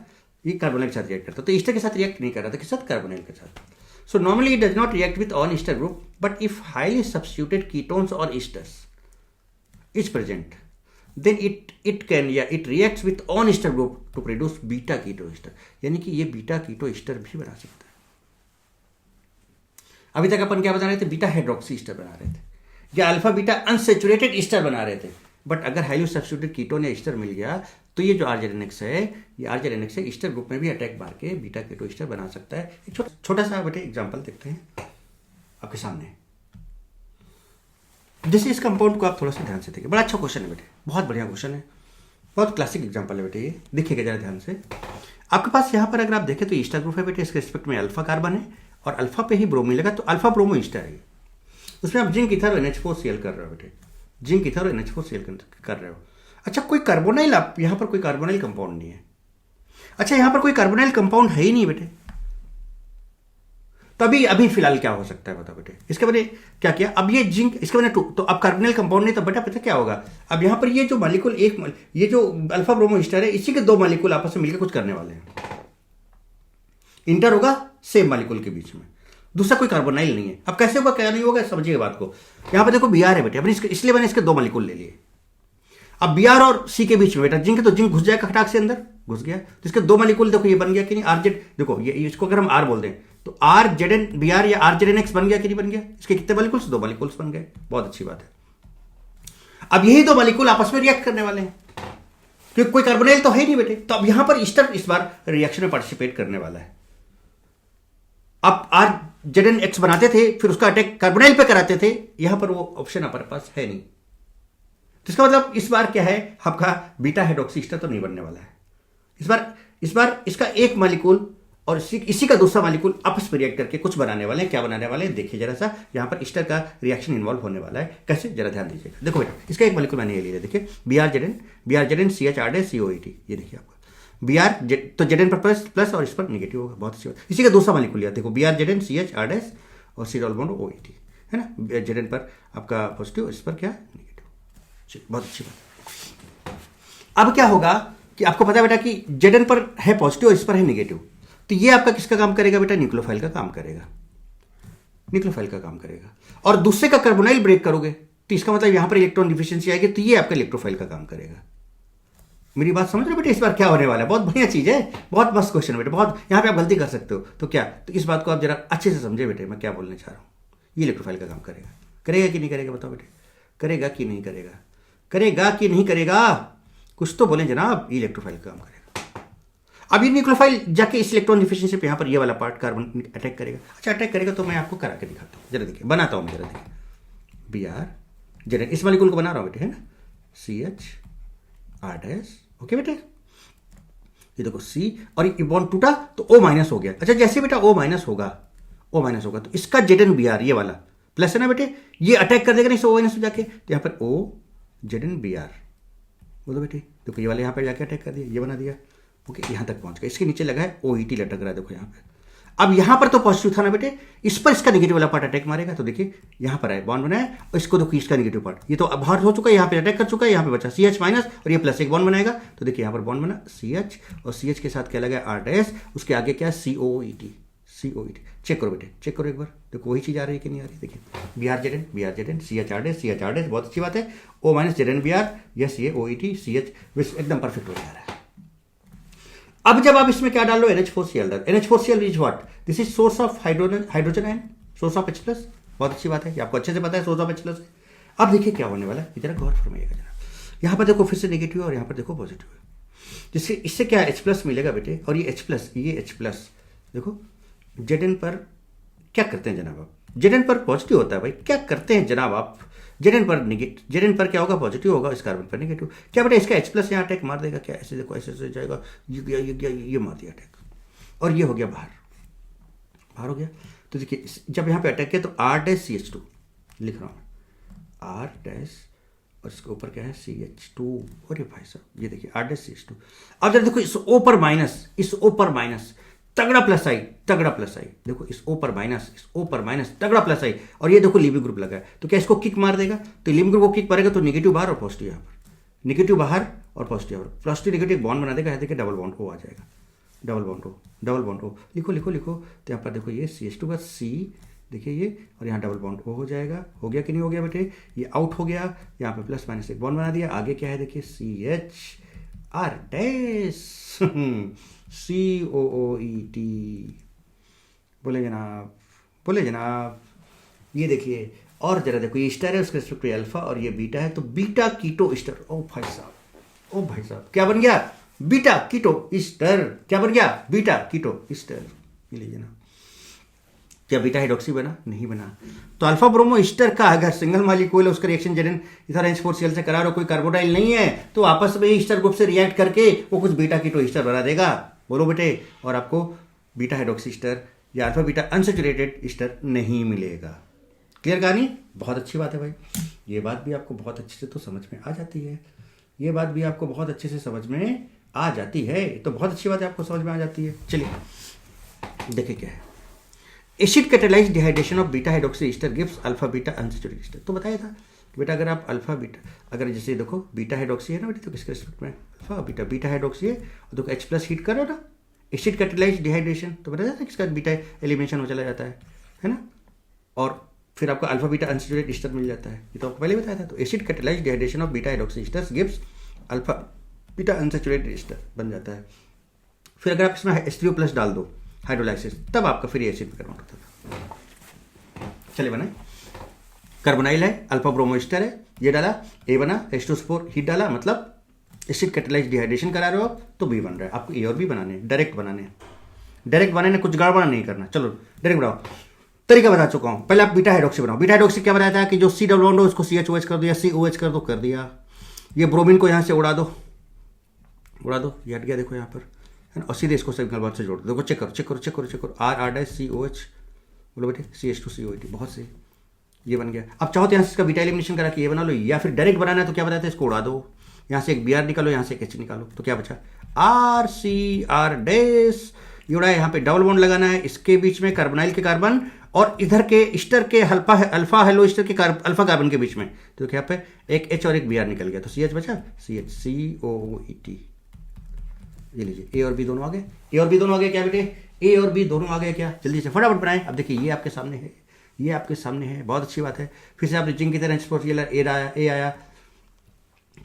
ये कार्बोनाइल के साथ रिएक्ट करता, तो ईस्टर के साथ रिएक्ट नहीं कर रहा था, किसके साथ? कार्बोनाइल के साथ। So normally it does not react with on ester group, but if highly substituted ketones और esters is present, then it reacts with on ester group to produce beta keto ester, यानी कि ये beta keto Easter भी बना सकता है। अभी तक अपन क्या बना रहे थे? बीटा हाइड्रोक्सी ईस्टर बना रहे थे, या अल्फा बीटा अनसेचुरेटेड ईस्टर बना रहे थे। बट अगर हाईली सब्स्टिट्यूटेड कीटोन या ईस्टर मिल गया तो ये जो RZNX है, ये RZNX है ईस्टर ग्रुप में भी अटैक मार के बीटा कीटो ईस्टर बना सकता है। एक छोटा सा बेटे एग्जाम्पल देखते हैं आपके सामने। जैसे इस कंपाउंड को आप थोड़ा सा ध्यान से देखिए, बड़ा अच्छा क्वेश्चन है बेटे, बहुत बढ़िया क्वेश्चन है, बहुत क्लासिक एग्जांपल है बेटे। ये देखिएगा जरा ध्यान से, आपके पास यहाँ पर अगर आप देखें तो ईस्टर ग्रुप है बेटे, इसके रिस्पेक्ट में अल्फा कार्बन है और अल्फा पे ही ब्रोमीन लगा, तो अल्फा ब्रोमो ईस्टर है। उसमें आप जिंक इथर NH4Cl कर रहे हो बेटे, जिंक इथर NH4Cl कर रहे हो। अच्छा, कोई कार्बोनाइल, आप यहाँ पर कोई कार्बोनाइल कंपाउंड नहीं है। अच्छा, यहाँ पर कोई कार्बोनाइल कंपाउंड है ही नहीं बेटे, तो अभी फिलहाल क्या हो सकता है बताओ बेटे? इसके मैंने क्या किया, अब ये जिंक, इसके मैंने तो अब कार्बोनाइल कंपाउंड नहीं, तो बेटा पता क्या होगा, अब यहाँ पर ये जो मॉलिक्यूल ये जो अल्फा ब्रोमो ईस्टर है, इसी के दो मॉलिक्यूल आपस में मिलकर कुछ करने वाले हैं, इंटर होगा सेम मॉलिक्यूल के बीच में, दूसरा कोई कार्बोनाइल नहीं है। अब कैसे होगा क्या नहीं होगा समझिएगा बात को। यहाँ पर देखो Br है बेटे, अपने इसलिए मैंने इसके दो मॉलिक्यूल ले लिए। अब Br और C के बीच में बेटा जिंक है, तो जिंक घुस जाएगा खटाक से अंदर, घुस गया, तो इसके दो मॉलिक्यूल देखो ये बन गया कि नहीं, RZ, देखो ये इसको अगर हम R बोल दें तो RZN Br या RZNX बन गया कि नहीं बन गया? इसके कितने मॉलिक्यूल्स? दो मॉलिक्यूल्स बन गए, बहुत अच्छी बात है। अब यही दो मॉलिक्यूल आपस में रिएक्ट करने वाले हैं, क्योंकि कोई कार्बोनाइल तो है नहीं बेटे, तो अब यहां पर ईस्टर इस बार रिएक्शन में पार्टिसिपेट करने वाला है। अब RZNX बनाते थे, फिर उसका अटैक कार्बोनाइल पे कराते थे, यहां पर वो ऑप्शन हमारे पास है नहीं, तो इसका मतलब इस बार क्या है, आपका बीटा हाइड्रोक्सी ईस्टर तो नहीं बनने वाला है। इस बार इसका एक मॉलिक्यूल और इसी का दूसरा मॉलिक्यूल आपस में रिएक्ट करके कुछ बनाने वाले हैं। क्या बनाने वाले हैं देखिए जरा सा, यहां पर ईस्टर का रिएक्शन इन्वॉल्व होने वाला है। कैसे, जरा ध्यान दीजिएगा। देखो बेटा, इसका एक मॉलिक्यूल मैंने ये लिया, देखिए BRZN CH COET, ये देखिए आपका Br, तो Zn पर प्लस और इस पर नेगेटिव होगा, बहुत अच्छी बात। इसी का दूसरा मॉलिक्यूल लिया, देखो BRZN CH और C बॉन्ड OET, है ना, Zn पर आपका पॉजिटिव, इस पर क्या नेगेटिव, बहुत अच्छी बात। अब क्या होगा कि आपको पता है बेटा कि Zn पर है पॉजिटिव और इस पर है नेगेटिव, तो ये आपका किसका काम करेगा बेटा? न्यूक्लियोफाइल का काम करेगा, न्यूक्लियोफाइल का काम करेगा। और दूसरे का कार्बोनाइल ब्रेक करोगे तो इसका मतलब यहां पर इलेक्ट्रॉन डिफिशिएंसी आएगी, तो ये आपका इलेक्ट्रोफाइल का काम करेगा। मेरी बात समझ रहे हो बेटे? इस बार क्या होने वाला है, बहुत बढ़िया चीज है, बहुत मस्त क्वेश्चन है बेटे, बहुत यहां पे आप गलती कर सकते हो, तो क्या, तो इस बात को आप जरा अच्छे से समझे बेटे, मैं क्या बोलने चाह रहा हूं। ये इलेक्ट्रोफाइल का काम करेगा, करेगा कि नहीं करेगा बताओ बेटे? करेगा कि नहीं करेगा? करेगा कि नहीं करेगा? कुछ तो बोले जनाब। ये इलेक्ट्रोफाइल का काम करेगा। अब ये न्यूक्लियोफाइल जाके इस इलेक्ट्रॉन डिफिशिएंसी पे यहाँ पर ये वाला पार्ट कार्बन अटैक करेगा। अच्छा, अटैक करेगा तो मैं आपको करा के दिखाता हूँ, जरा देखिए, बनाता हूँ मैं, जरा देखिए। BR इस मॉलिक्यूल को बना रहा हूँ बेटे, है ना, CH ओके बेटे, ये देखो C और ये बॉन्ड टूटा तो O- हो गया। अच्छा, जैसे बेटा O- होगा तो इसका Zn Br ये वाला प्लस है ना बेटे, ये अटैक कर देगा नहीं O- हो जाके, तो यहाँ पर Zn Br बोलो बेटे, देखो ये वाले यहाँ पर जाके अटैक कर दिया, ये बना दिया, ओके, यहां तक पहुंच गया। इसके नीचे लगा है OET लटक रहा है, देखो यहां पे। अब यहां पर तो पॉजिटिव था ना बेटे, इस पर इसका नेगेटिव वाला पार्ट अटैक मारेगा, तो देखिए यहां पर है बॉन्ड बनाया और इसको देखो इसका नेगेटिव पार्ट, ये तो अब बाहर हो चुका है, यहां पे अटैक कर चुका है, यहां पे बचा CH माइनस और ये प्लस एक बॉन्ड बनाएगा, तो देखिए यहां पर बॉन्ड बना CH और CH के साथ क्या लगा R डैश, उसके आगे क्या COET। चेक करो बेटे, चेक करो एक बार, देखो वही चीज आ रही है कि नहीं आ रही। देखिए BR CH R डैश, बहुत अच्छी बात है, O माइनस ZnBr, यस ये OET CH एकदम परफेक्ट हो जा रहा है। अब जब आप इसमें क्या डाल लो, NH4Cl डाल, NH4Cl is what, this is source of hydrogen ion, source of H+, बहुत अच्छी बात है, ये आपको अच्छे से पता है सोर्स ऑफ H+ है। अब देखिए क्या होने वाला है, जरा गौर फरमाइएगा जरा, यहाँ पर देखो फिर से नेगेटिव और यहाँ पर देखो पॉजिटिव है, जिससे इससे क्या H+ मिलेगा बेटे, और ये H+, देखो Zn पर क्या करते हैं जनाब आप, Zn पर पॉजिटिव होता है भाई, क्या करते हैं जनाब आप, Zn पर नेगेटिव, Zn पर क्या होगा, पॉजिटिव होगा, इस कार्बन पर नेगेटिव, क्या बेटा इसका H+ यहाँ अटैक मार देगा क्या, ऐसे देखो ऐसे जाएगा, ये मार दिया अटैक, और ये हो गया बाहर हो गया। तो देखिए जब यहाँ पे अटैक किया तो R डैश CH2 लिख रहा हूँ, R डैश और इसके ऊपर क्या है CH2, और ये भाई साहब ये देखिए R डैश CH2। अब जब देखो इस O पर माइनस तगड़ा प्लस आई, देखो इस O पर माइनस तगड़ा प्लस आई, और ये देखो लीविंग ग्रुप लगा है, तो क्या इसको किक मार देगा, तो लीविंग ग्रुप को किक मारेगा तो नेगेटिव बाहर और पॉजिटिव यहाँ पर, नेगेटिव बाहर और पॉजिटिव, पॉजिटिव नेगेटिव बॉन्ड बना देगा, देखिए डबल बॉन्ड O आ जाएगा, डबल बॉन्ड O लिखो, तो यहाँ पर देखो ये CH2 का C, देखिए ये, और यहाँ डबल बॉन्ड O हो जाएगा, हो गया कि नहीं हो गया बेटे, ये आउट हो गया, यहाँ पे प्लस माइनस एक बॉन्ड बना दिया, आगे क्या है देखिए CH R डैश COOET, बोले जनाब, ये देखिए, और जरा देखो ये स्टर है उसके रिस्पेक्ट में अल्फा और ये बीटा है, तो बीटा कीटो ईस्टर, ओ भाई साहब क्या बन गया, बीटा कीटो ईस्टर, क्या बन गया, बीटा कीटो ईस्टर, ये लीजिए ना, क्या बीटा हाइड्रोक्सी बना, नहीं बना। तो अल्फा ब्रोमो ईस्टर का अगर सिंगल मॉलिक्यूल है उसका रिएक्शन Zn इधर NH4Cl से करा रहा, कोई कार्बोडाइल नहीं है, तो आपस में ईस्टर ग्रुप से रिएक्ट करके वो कुछ बीटा कीटो ईस्टर बना देगा, बोलो बेटे, और आपको बीटा हाइड्रोक्सी ईस्टर या अल्फा बीटा अनसैचुरेटेड ईस्टर नहीं मिलेगा। क्लियर कहानी, बहुत अच्छी बात है भाई, ये बात भी आपको बहुत अच्छे से तो समझ में आ जाती है, ये बात भी आपको बहुत अच्छे से समझ में आ जाती है, तो बहुत अच्छी बात है, आपको समझ में आ जाती है। चलिए देखिए क्या है, acid catalyzed dehydration of beta hydroxy Easter gives alpha beta unsaturated Easter. तो बताया था कि बेटा अगर आप अल्फा बीटा, अगर जैसे देखो बीटा हाइड्रोक्सी है ना बेटा, तो किसके रिस्पेक्ट में अल्फा बीटा हाइड्रोक्सी है, और देखो H+ हीट करो ना, एसिड कैटालाइज्ड डिहाइड्रेशन, तो बताया था किसका बीटा एलिमिनेशन हो चला जाता है ना, और फिर आपको अल्फा बीटा अनसैचुरेटेड ईस्टर मिल जाता है, ये तो आपको पहले बताया था। तो acid catalyzed dehydration of beta hydroxy esters gives alpha beta unsaturated Easter बन जाता है। फिर अगर आप इसमें H3O+ डाल दो हाइड्रोलाइसिस, तब आपका फिर एसिड में कन्वर्ट होता था। चलिए बनाए, कार्बोनाइल है, अल्फा ब्रोमो ईस्टर है, ये डाला, ए बना, H2SO4 हीट डाला, मतलब एसिड कैटालाइज्ड डिहाइड्रेशन करा रहे हो आप, तो बी बन रहा है। आपको ए और बी बनाने, डायरेक्ट बनाने, कुछ गड़बड़ नहीं करना। चलो डायरेक्ट बनाओ, तरीका बता चुका हूं। पहले आप बीटा हाइड्रोक्सी बनाओ। बीटा हाइड्रोक्सी क्या बनाया था कि जो C डबल बॉन्ड हो उसको CHOH कर दिया, COH कर दिया, ये ब्रोमीन को यहां से उड़ा दो, ये हट गया, देखो यहाँ पर है ना, और सीधे इसको सिंगल बॉन्ड से जोड़ दो। देखो चेक करो, R डैश COH, बोलो बेटे CH2COET, बहुत सही, ये बन गया। अब चाहो तो यहाँ से इसका बीटा एलिमिनेशन करा के ये बना लो, या फिर डायरेक्ट बनाना है तो क्या बताते हैं, इसको उड़ा दो, यहाँ से एक Br निकालो, यहाँ से एक H निकालो, तो क्या बचा R डैश, ये उड़ा, यहाँ पे डबल बॉन्ड लगाना है, इसके बीच में कार्बोनाइल के कार्बन और इधर के ईस्टर के अल्फा हेलो ईस्टर के अल्फा कार्बन के बीच में, तो क्या पे एक H और एक Br निकल गया, तो CH बचा, COET। ये लीजिए, ए और बी दोनों आ गए, क्या बेटे, ए और बी दोनों आ गए क्या, जल्दी से फटाफट बनाएं। अब देखिए ये आपके सामने है, बहुत अच्छी बात है। फिर से आपने जिंक की तरह ए आया,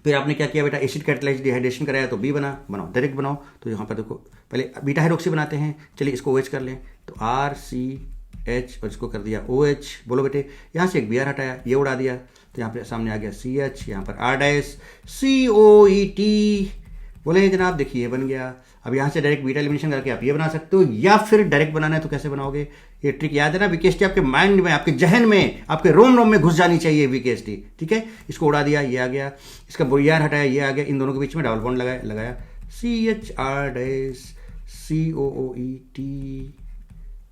फिर आपने क्या किया बेटा, एसिड कैटालाइज्ड डिहाइड्रेशन कराया, तो बी बनाओ, डायरेक्ट बनाओ। तो यहाँ पर देखो पहले बीटा हाइड्रोक्सी बनाते हैं, चलिए इसको OH कर लें, तो RCH और इसको कर दिया OH, बोलो बेटे, यहाँ से एक Br हटाया, ये उड़ा दिया, तो यहाँ पे सामने आ गया CH, यहाँ पर R डैश COET, बोले जनाब, देखिए ये बन गया। अब यहाँ से डायरेक्ट बीटा एलिमिनेशन करके आप ये बना सकते हो, या फिर डायरेक्ट बनाना है तो कैसे बनाओगे, ये ट्रिक याद है ना, VKST आपके माइंड में, आपके जहन में, आपके रोम में घुस जानी चाहिए VKST, ठीक है। इसको उड़ा दिया, ये आ गया, इसका Br हटाया, ये आ गया, इन दोनों के बीच में डबल बॉन्ड लगाया CHR डैश COOET,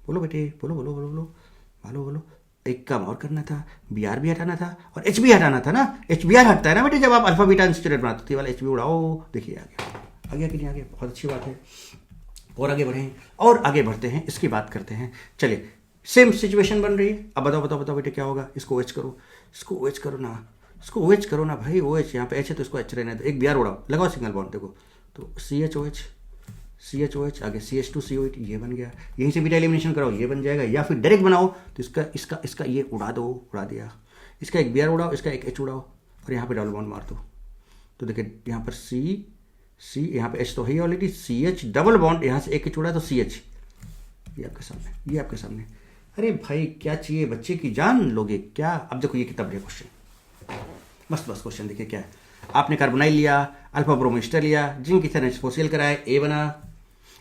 बोलो बेटे, बोलो, एक काम और करना था, Br भी हटाना था और H भी हटाना था ना, HBr हटता है ना बेटे जब आप अल्फा बीटा अनसैचुरेटेड बनाते हो, वाला H भी उड़ाओ, देखिए आ गया कि नहीं आ गया, बहुत अच्छी बात है। और आगे बढ़ें और आगे बढ़ते हैं, इसकी बात करते हैं। चलिए, सेम सिचुएशन बन रही है। अब बताओ बताओ बताओ बेटे क्या होगा। इसको OH करो, इसको OH करो ना, इसको OH करो ना भाई। OH यहाँ पे H है तो इसको H रहने दो, एक Br उड़ाओ, लगाओ सिंगल बॉन्ड। देखो तो CHOH आगे CH2COH, ये बन गया। यहीं से बीटा एलिमिनेशन कराओ, ये बन जाएगा। या फिर डायरेक्ट बनाओ तो इसका ये उड़ा दो, उड़ा दिया। इसका एक Br उड़ाओ, इसका एक H उड़ाओ और यहाँ पे डबल बॉन्ड मार दो। तो देखिए यहाँ पर C यहाँ पे H तो है ऑलरेडी, CH डबल बॉन्ड, यहाँ से एक H उड़ा तो CH, ये आपके सामने, ये आपके सामने। अरे भाई क्या चाहिए, बच्चे की जान लोगे क्या। अब देखो ये कितना बढ़िया क्वेश्चन, मस्त मस्त क्वेश्चन। देखिए क्या है, आपने कार्बोनाइल लिया, अल्फा ब्रोमो एस्टर लिया, जिंक ईथर एस्पोसियल कराया, A बना।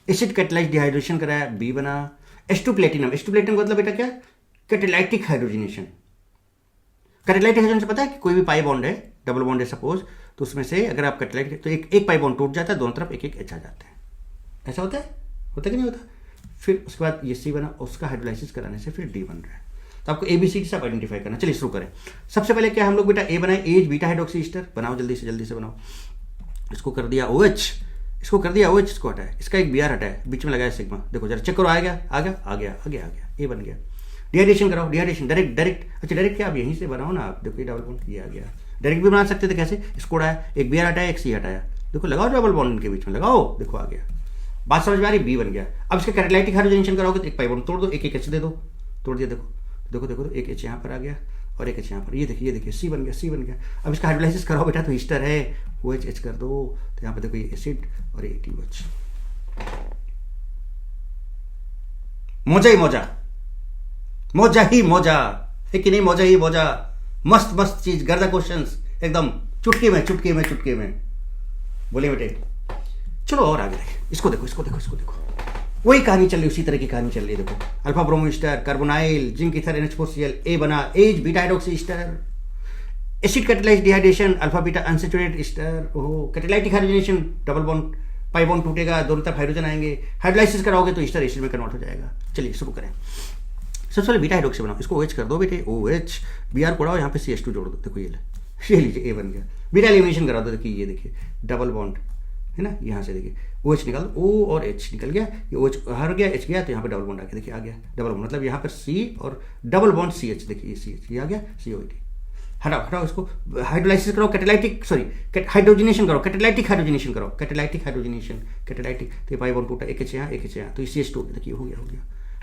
एसिड कैटालाइज्ड डिहाइड्रेशन कराया, B बना। H2 प्लेटिनम, H2 प्लेटिनम मतलब बेटा क्या, कैटालाइटिक हाइड्रोजनेशन। कैटालाइटिक हाइड्रोजन से पता है कि कोई भी पाई बॉन्ड है, डबल बॉन्ड है सपोज, तो उसमें से अगर आप कैटालाइट तो एक पाई बॉन्ड टूट जाता है, दोनों तरफ एक एक H आ जाता है। ऐसा होता है कि नहीं होता। फिर उसके बाद ये C बना, उसका हाइड्रोलाइसिस कराने से फिर D बन रहा है। तो आपको ABCD सब आइडेंटिफाई करना। चलिए शुरू करें। सबसे पहले क्या हम लोग बेटा A बनाए, एज बीटा हाइड्रोक्सी ईस्टर बनाओ, जल्दी से बनाओ। इसको कर दिया OH, इसको कर दिया OH, इसको हटाया, इसका एक Br हटाया, बीच में लगाया सिग्मा। देखो जरा चेक करो, आ गया, A बन गया। डिहाइड्रेशन कराओ, डिहाइड्रेशन डायरेक्ट। अच्छा डायरेक्ट क्या, आप यहीं से बनाओ ना। आप देखो ये डबल बॉन्ड, ये आ गया। डायरेक्ट भी बना सकते थे, कैसे, इसको उड़ाया, एक Br हटाया, एक C हटाया, देखो लगाओ डबल बॉन्ड इनके बीच में, लगाओ, देखो आ गया। बात समझ में आ रही, B बन गया। अब इसका कैटालाइटिक हाइड्रोजनेशन कराओगे तो एक पाई बॉन्ड तोड़ दो, एक H दे दो, तोड़ दिया। देखो एक H यहाँ पर आ गया और एक H यहाँ पर, ये देखिए C बन गया। अब इसका हाइड्रोलाइसिस कराओ बेटा, तो ईस्टर है, OH H कर दो, तो यहाँ पर देखो ये एसिड और ये ATOH। मौजा ही मौजा है कि नहीं, मौजा ही मौजा। मस्त चीज, गर्दा क्वेश्चंस एकदम चुटकी में। बोले बेटे चलो और आगे देखें। इसको देखो, वही कहानी चल रही, उसी तरह की कहानी चल रही है। देखो alpha bromo ester, carbonyl, zinc ether NH4Cl, A बना, as beta hydroxy ester, acid catalyzed dehydration, alpha beta unsaturated ester, ओहो catalytic hydrogenation, double bond, pi bond टूटेगा, दोनों तरफ हाइड्रोजन आएंगे, हाइड्रोलाइसिस कराओगे तो ईस्टर एसिड में कन्वर्ट हो जाएगा। चलिए शुरू करें। सबसे पहले बीटा हाइड्रोक्सी बनाओ, इसको OH कर दो बेटे, OH, Br को उड़ाओ, यहाँ पे CH2 जोड़ दो, देखो ये लीजिए A बन गया। बीटा एलिमिनेशन करा दो, देखिए ये देखिए डबल बॉन्ड है ना, यहाँ से देखिए OH निकाल दो, O और H निकल गया, ये OH हर गया, H गया, तो यहाँ पे डबल बॉन्ड आ गया, देखिए आ गया डबल बॉन्ड, मतलब यहाँ पर C और डबल बॉन्ड CH, देखिए ये CH, ये आ गया COH। हटाओ इसको, हाइड्रोलाइसिस करो, हाइड्रोजनेशन करो, कैटालाइटिक हाइड्रोजनेशन, तो पाई बॉन्ड टूटा, एक H यहाँ, तो ये CH2, देखिए हो गया।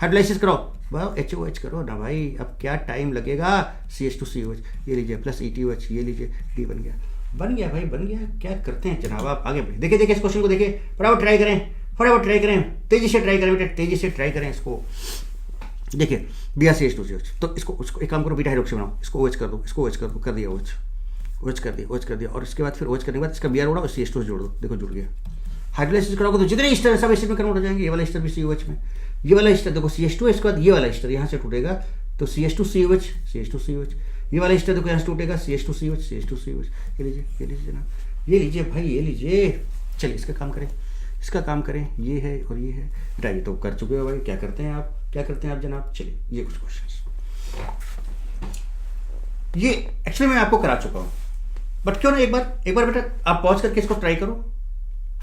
हाइड्रोलाइसिस करो, HOH करो ना भाई, अब क्या टाइम लगेगा। CH2COH, ये लीजिए, प्लस ETOH, ये लीजिए, D बन गया भाई, बन गया। क्या करते हैं जनाब, आप आगे बढ़े। देखिए इस क्वेश्चन को देखिए, फटाफट ट्राई करें, तेजी से ट्राई करें इसको। देखिए BrCH2COH, तो इसको एक काम करो, बीटा हाइड्रोक्सी बनाओ, इसको OH कर दो, कर दिया OH कर दिया। और इसके बाद फिर OH करने के बाद इसका Br उड़ाओ, CH2 जोड़ दो, देखो जुड़ गया। हाइड्रोलाइसिस कराओगे तो जितने ईस्टर सब एसिड में कन्वर्ट हो जाएंगे। ये वाला ईस्टर भी COH में, ये वाला ईस्टर देखो CH2 है, इसके बाद ये वाला ईस्टर यहाँ से टूटेगा तो CH2COH, ये वाला ईस्टर देखो यहाँ से टूटेगा CH2COH। ये लीजिए जनाब, ये लीजिए भाई, ये लीजिए। चलिए इसका काम करें, ये है और ये है बेटा, ये तो कर चुके हो भाई। क्या करते हैं आप जनाब। चलिए ये कुछ क्वेश्चंस, ये एक्चुअली मैं आपको करा चुका हूँ, बट क्यों ना एक बार बेटा आप पॉज करके इसको ट्राई करो,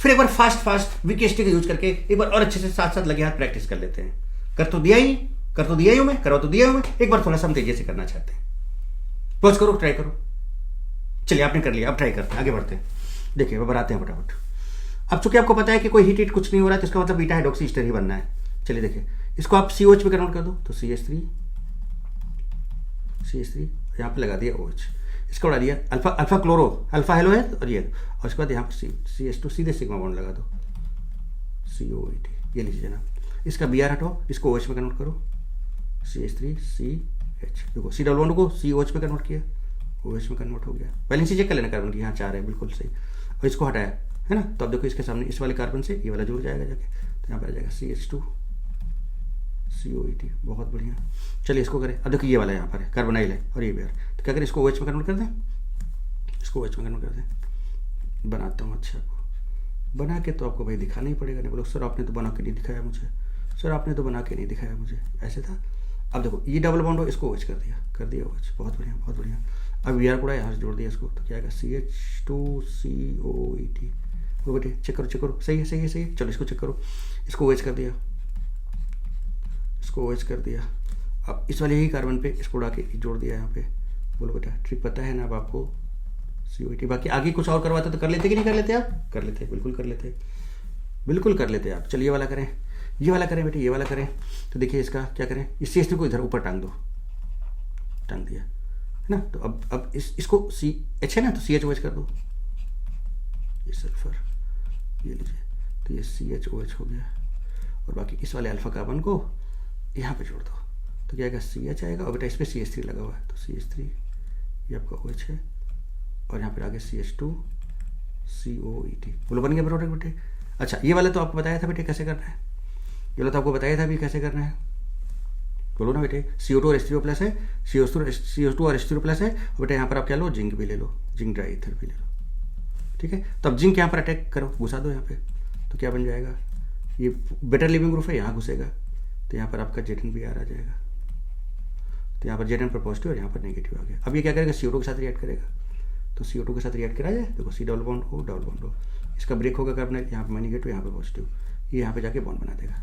फिर एक बार फास्ट वीकेएसटी का यूज करके एक बार और अच्छे से साथ लगे हाथ प्रैक्टिस कर लेते हैं। करवा तो दिया ही हूं मैं, एक बार थोड़ा सा हम तेजी से करना चाहते हैं। पॉज करो, ट्राई करो। चलिए आपने कर लिया, अब ट्राई करते हैं, आगे बढ़ते हैं। देखिए अब बनाते हैं फटाफट। अब चूंकि आपको पता है कि कोई हीट कुछ नहीं हो रहा है, तो इसका मतलब बीटा हाइड्रोक्सी ईस्टर ही बनना है। चलिए देखिए, इसको आप COH में कन्वर्ट कर दो, तो CH3 यहाँ पे लगा दिया OH, इसका उड़ा दिया अल्फा क्लोरो, अल्फा हेलो है और ये, और उसके बाद यहाँ पर CH2 सीधे सिग्मा बॉन्ड लगा दो, COET। ये लीजिए जनाब, इसका Br हटाओ, इसको OH में कन्वर्ट करो, CH3CH, देखो C डबल बॉन्ड को COH में कन्वर्ट किया, OH में कन्वर्ट हो गया। वैलेंसी चेक कर लेना कार्बन की, यहाँ 4 है, बिल्कुल सही। और इसको हटाया है ना, तो अब देखो इसके सामने इस वाले कार्बन से ये वाला जुड़ जाएगा जाके, तो यहाँ पर आ जाएगा CH2 COET, बहुत बढ़िया। चलिए इसको करें। अब देखो ये वाला यहाँ पर है, कार्बोनाइल है और ये Br, तो क्या करें, इसको OH में कन्वर्ट कर दें, बनाता हूँ। अच्छा आपको बना के तो आपको भाई दिखाना ही पड़ेगा। नहीं बोलो सर आपने तो बना के नहीं दिखाया मुझे, ऐसे था। अब देखो ये डबल बॉन्ड हो, इसको OH कर दिया OH, बहुत बढ़िया। अब Br को यहाँ से जोड़ दिया इसको, तो क्या आएगा CH2COET, बोलो बेटे चेक करो चेक करो, सही है सही है सही है। चलो इसको चेक करो, इसको OH कर दिया, इसको OH कर दिया। अब इस वाले ही कार्बन पे इसको उड़ा के जोड़ दिया यहाँ पे। बोलो बेटा ट्रिक पता है ना अब आपको, COT। बाकी आगे कुछ और करवाते तो कर लेते कि नहीं कर लेते आप? कर लेते, बिल्कुल कर लेते, बिल्कुल कर लेते आप। चलिए ये वाला करें, ये वाला करें बेटे, ये वाला करें। तो देखिए इसका क्या करें, इस CH3 को इधर ऊपर टांग दो, टांग दिया है ना। तो अब इसको CH है ना, तो CHOH कर दो, ये सल्फर ये लीजिए, तो ये CHOH हो गया। और बाकी इस वाले अल्फा कार्बन को यहाँ पे जोड़ दो, तो क्या आएगा CH आएगा। और बेटा इस पर CH3 लगा हुआ है, तो CH3 ये आपका OH है, और यहाँ पर आगे CH2 COET। बोलो बन गया प्रोडक्ट बेटे। अच्छा ये वाला तो आपको बताया था बेटे कैसे करना है, ये वाला तो आपको बताया था अभी कैसे करना है। बोलो ना बेटे, CO2 और H3O प्लस है, CO2 और H3O प्लस है। और बेटा यहाँ पर आप क्या लो, जिंक भी ले लो, जिंक ड्राई ईथर भी ले लो, ठीक है। तो अब जिंक यहाँ पर अटैक करो, घुसा दो यहाँ पे, तो क्या बन जाएगा, ये बेटर लिविंग ग्रुप है, यहाँ घुसेगा तो यहाँ पर आपका ZnBr आ जाएगा। तो यहाँ पर Zn पर पॉजिटिव और यहाँ पर नेगेटिव आ गया। अब ये क्या करेगा, CO2 के साथ रिएक्ट करेगा, तो CO2 के साथ रिएक्ट करा जाए, देखो C double bond O double bond O, इसका ब्रेक होगा कार्बन, यहाँ पर नेगेटिव यहाँ पर पॉजिटिव, ये यहाँ पे जाके बॉन्ड बना देगा।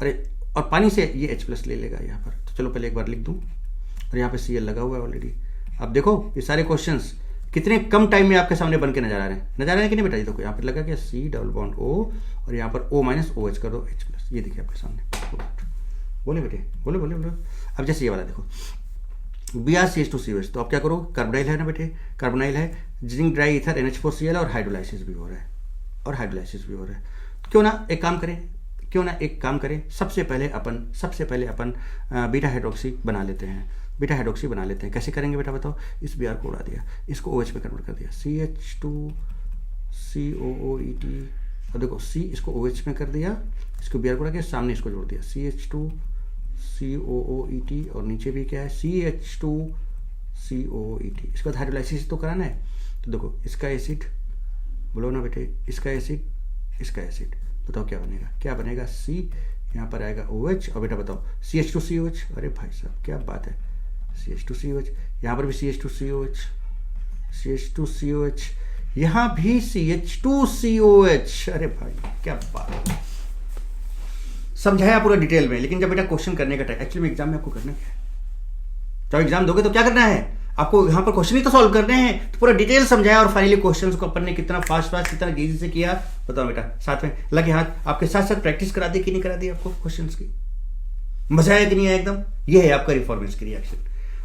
अरे और पानी से ये H+ ले लेगा यहाँ पर। तो चलो पहले एक बार लिख दूँ, और यहाँ पे Cl लगा हुआ है ऑलरेडी। अब देखो ये सारे क्वेश्चंस कितने कम टाइम में आपके सामने बन के नजर आ रहे हैं, नजर आ रहे हैं कि नहीं बेटा। ये देखो यहाँ पर लगा क्या, C डबल बॉन्ड O और यहाँ पर O माइनस OH कर दो H+, ये देखिए आपके सामने। बोले बेटे, बोले बोले बोले। अब जैसे ये वाला देखो BrCH2COH, तो आप क्या करो, कार्बोनाइल है ना बेटे, कार्बोनाइल है, जिंक ड्राई ईथर NH4Cl और हाइड्रोलाइसिस भी हो रहा है, और हाइड्रोलाइसिस भी हो रहा है। क्यों ना एक काम करें, सबसे पहले अपन बीटा हाइड्रोक्सी बना लेते हैं, बीटा हाइड्रोक्सी बना लेते हैं। कैसे करेंगे बेटा बताओ। इस Br को उड़ा दिया, इसको OH पे कन्वर्ट कर दिया, CH2COOET। और देखो C इसको OH में कर दिया, इसको Br को उड़ा के सामने इसको जोड़ दिया, CH2COOET, और नीचे भी क्या है CH2COOET। इसके बाद हाइड्रोलाइसिस तो कराना है, तो देखो इसका एसिड, बोलो ना बेटे, इसका एसिड, इसका एसिड, बताओ क्या बनेगा, क्या बनेगा, C यहाँ पर आएगा OH, और बेटा बताओ CH2COH। अरे भाई साहब क्या बात है, CH2COH, यहाँ पर भी CH2COH, CH2COH, यहाँ भी CH2COH। अरे भाई क्या बात है, समझाया पूरा डिटेल में। लेकिन जब बेटा क्वेश्चन करने का टाइम, एक्चुअली में एग्जाम में आपको करना क्या है, जब एग्जाम दोगे तो क्या करना है आपको, यहाँ पर क्वेश्चन ही तो सॉल्व करने हैं। तो पूरा डिटेल समझाया, और फाइनली क्वेश्चंस को अपन ने कितना फास्ट कितना इजी से किया, बताओ बेटा। साथ में लगे हाथ, आपके साथ साथ प्रैक्टिस करा दी कि नहीं करा दी आपको क्वेश्चंस की, मजा आया कि नहीं आया एकदम। ये है आपका रिफॉर्मेंस की रिएक्शन,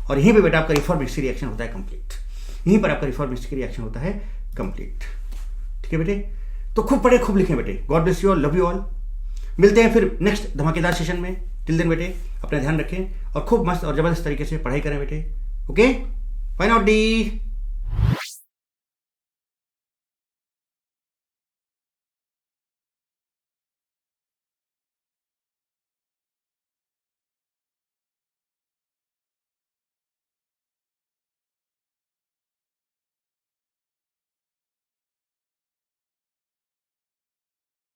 और यहीं पे बेटा आपका रिफॉर्मेंस की रिएक्शन होता है कंप्लीट, यहीं पर आपका रिफॉर्मेंस की रिएक्शन होता है कंप्लीट, ठीक है बेटे। तो खूब पढ़े, खूब लिखें बेटे। God bless you all, love you all. मिलते हैं फिर नेक्स्ट धमाकेदार सेशन में। टिल देन बेटे अपना ध्यान रखें, और खूब मस्त और जबरदस्त तरीके से पढ़ाई करें बेटे। Okay, bye now D.